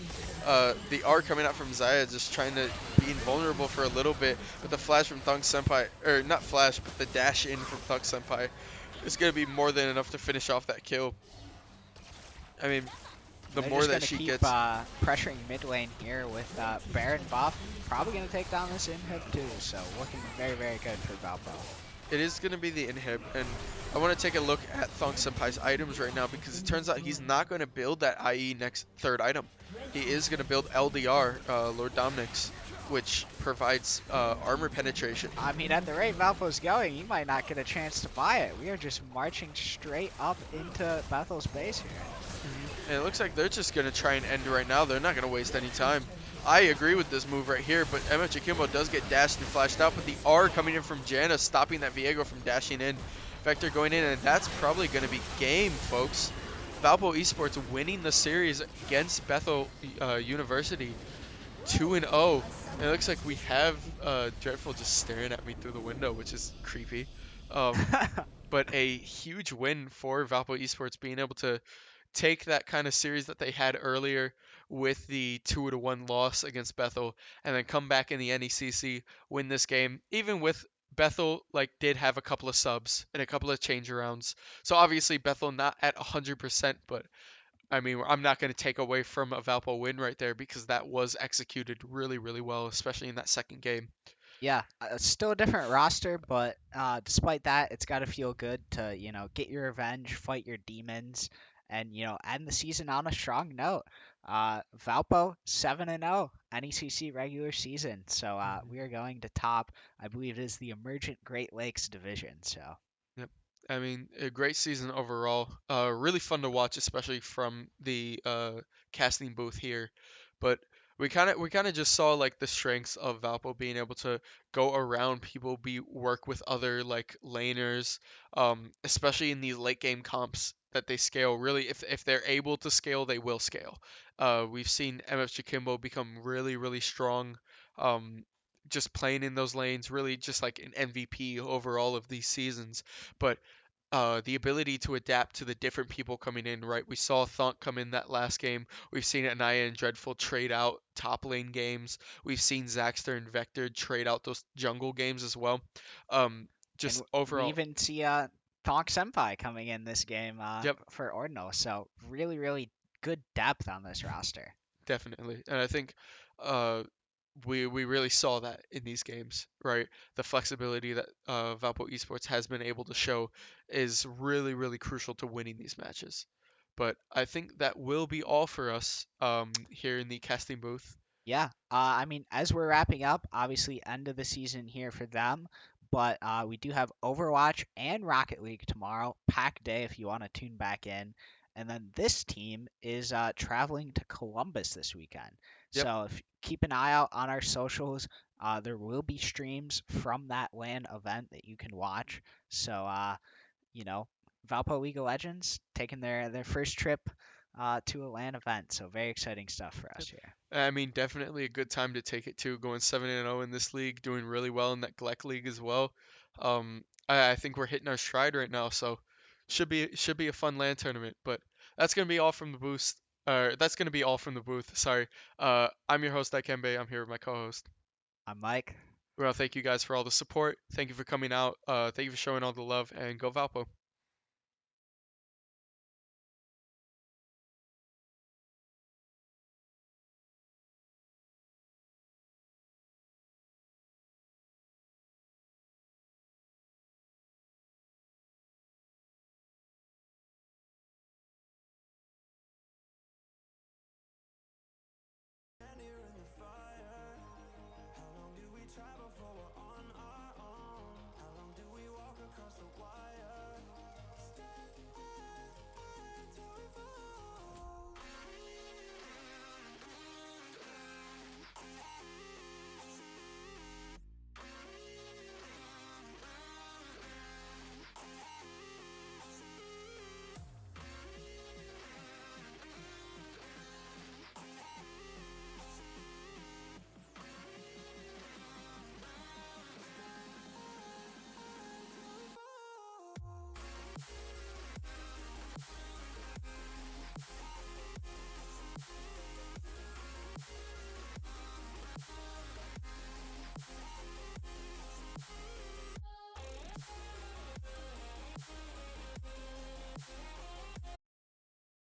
[SPEAKER 2] The R coming out from Zaya just trying to be invulnerable for a little bit, but the flash from Thunk Senpai, or not flash, but the dash in from Thunk Senpai is going to be more than enough to finish off that kill. I mean, the
[SPEAKER 3] They're
[SPEAKER 2] more
[SPEAKER 3] just
[SPEAKER 2] that
[SPEAKER 3] going to
[SPEAKER 2] she
[SPEAKER 3] keep
[SPEAKER 2] gets...
[SPEAKER 3] pressuring mid lane here with Baron buff. Probably going to take down this inhib too, so looking very, very good for Valpo.
[SPEAKER 2] It is going to be the inhib, and I want to take a look at Thunk Senpai's items right now because it turns out he's not going to build that IE next third item. He is going to build LDR, Lord Dominic's, which provides armor penetration.
[SPEAKER 3] I mean, at the rate Valpo's going, he might not get a chance to buy it. We are just marching straight up into Bethel's base here.
[SPEAKER 2] And it looks like they're just going to try and end right now. They're not going to waste any time. I agree with this move right here, but MF Jakimbo does get dashed and flashed out, but the R coming in from Janna stopping that Viego from dashing in. Vector going in, and that's probably going to be game, folks. Valpo Esports winning the series against Bethel University 2-0. And it looks like we have Dreadful just staring at me through the window, which is creepy. But a huge win for Valpo Esports being able to take that kind of series that they had earlier with the 2-1 loss against Bethel and then come back in the NECC, win this game, even with Bethel did have a couple of subs and a couple of change arounds. So obviously Bethel not at 100%, but I mean, I'm not going to take away from a Valpo win right there because that was executed really, really well, especially in that second game.
[SPEAKER 3] Yeah, still a different roster, but despite that, it's got to feel good to, get your revenge, fight your demons, and, end the season on a strong note. Valpo 7-0 NECC regular season. So we are going to top, I believe it is the Emergent Great Lakes division. So
[SPEAKER 2] Yep. I mean, a great season overall. Really fun to watch, especially from the casting booth here. But we kind of just saw the strengths of Valpo being able to go around people, be work with other laners, especially in these late game comps that they scale. Really, if they're able to scale, they will scale. We've seen MF Jakimbo become really really strong. Um, just playing in those lanes, really just like an MVP over all of these seasons. But the ability to adapt to the different people coming in, right? We saw Thunk come in that last game. We've seen Anaya and Dreadful trade out top lane games. We've seen Zaxter and Vector trade out those jungle games as well. Um,
[SPEAKER 3] and
[SPEAKER 2] just
[SPEAKER 3] we
[SPEAKER 2] overall,
[SPEAKER 3] even see Tonk Senpai coming in this game
[SPEAKER 2] yep,
[SPEAKER 3] for Ordinal. So really, really good depth on this roster.
[SPEAKER 2] definitely. And I think uh, we really saw that in these games, right? The flexibility that Valpo Esports has been able to show is really, really crucial to winning these matches. But I think that will be all for us here in the casting booth.
[SPEAKER 3] Yeah, I mean, as we're wrapping up, obviously end of the season here for them, but we do have Overwatch and Rocket League tomorrow, pack day if you want to tune back in. And then this team is traveling to Columbus this weekend.
[SPEAKER 2] Yep,
[SPEAKER 3] So if keep an eye out on our socials, there will be streams from that LAN event that you can watch. So you know, Valpo League of Legends taking their first trip to a LAN event. So very exciting stuff for us
[SPEAKER 2] yep.
[SPEAKER 3] here.
[SPEAKER 2] I mean, definitely a good time to take it too. Going 7-0 in this league, doing really well in that Gleck league as well. I think we're hitting our stride right now, so should be a fun LAN tournament. But that's gonna be all from the boost. That's gonna be all from the booth. Sorry. I'm your host, Ikembe. I'm here with my co-host.
[SPEAKER 3] I'm Mike.
[SPEAKER 2] Well, thank you guys for all the support. Thank you for coming out. Thank you for showing all the love, and go Valpo.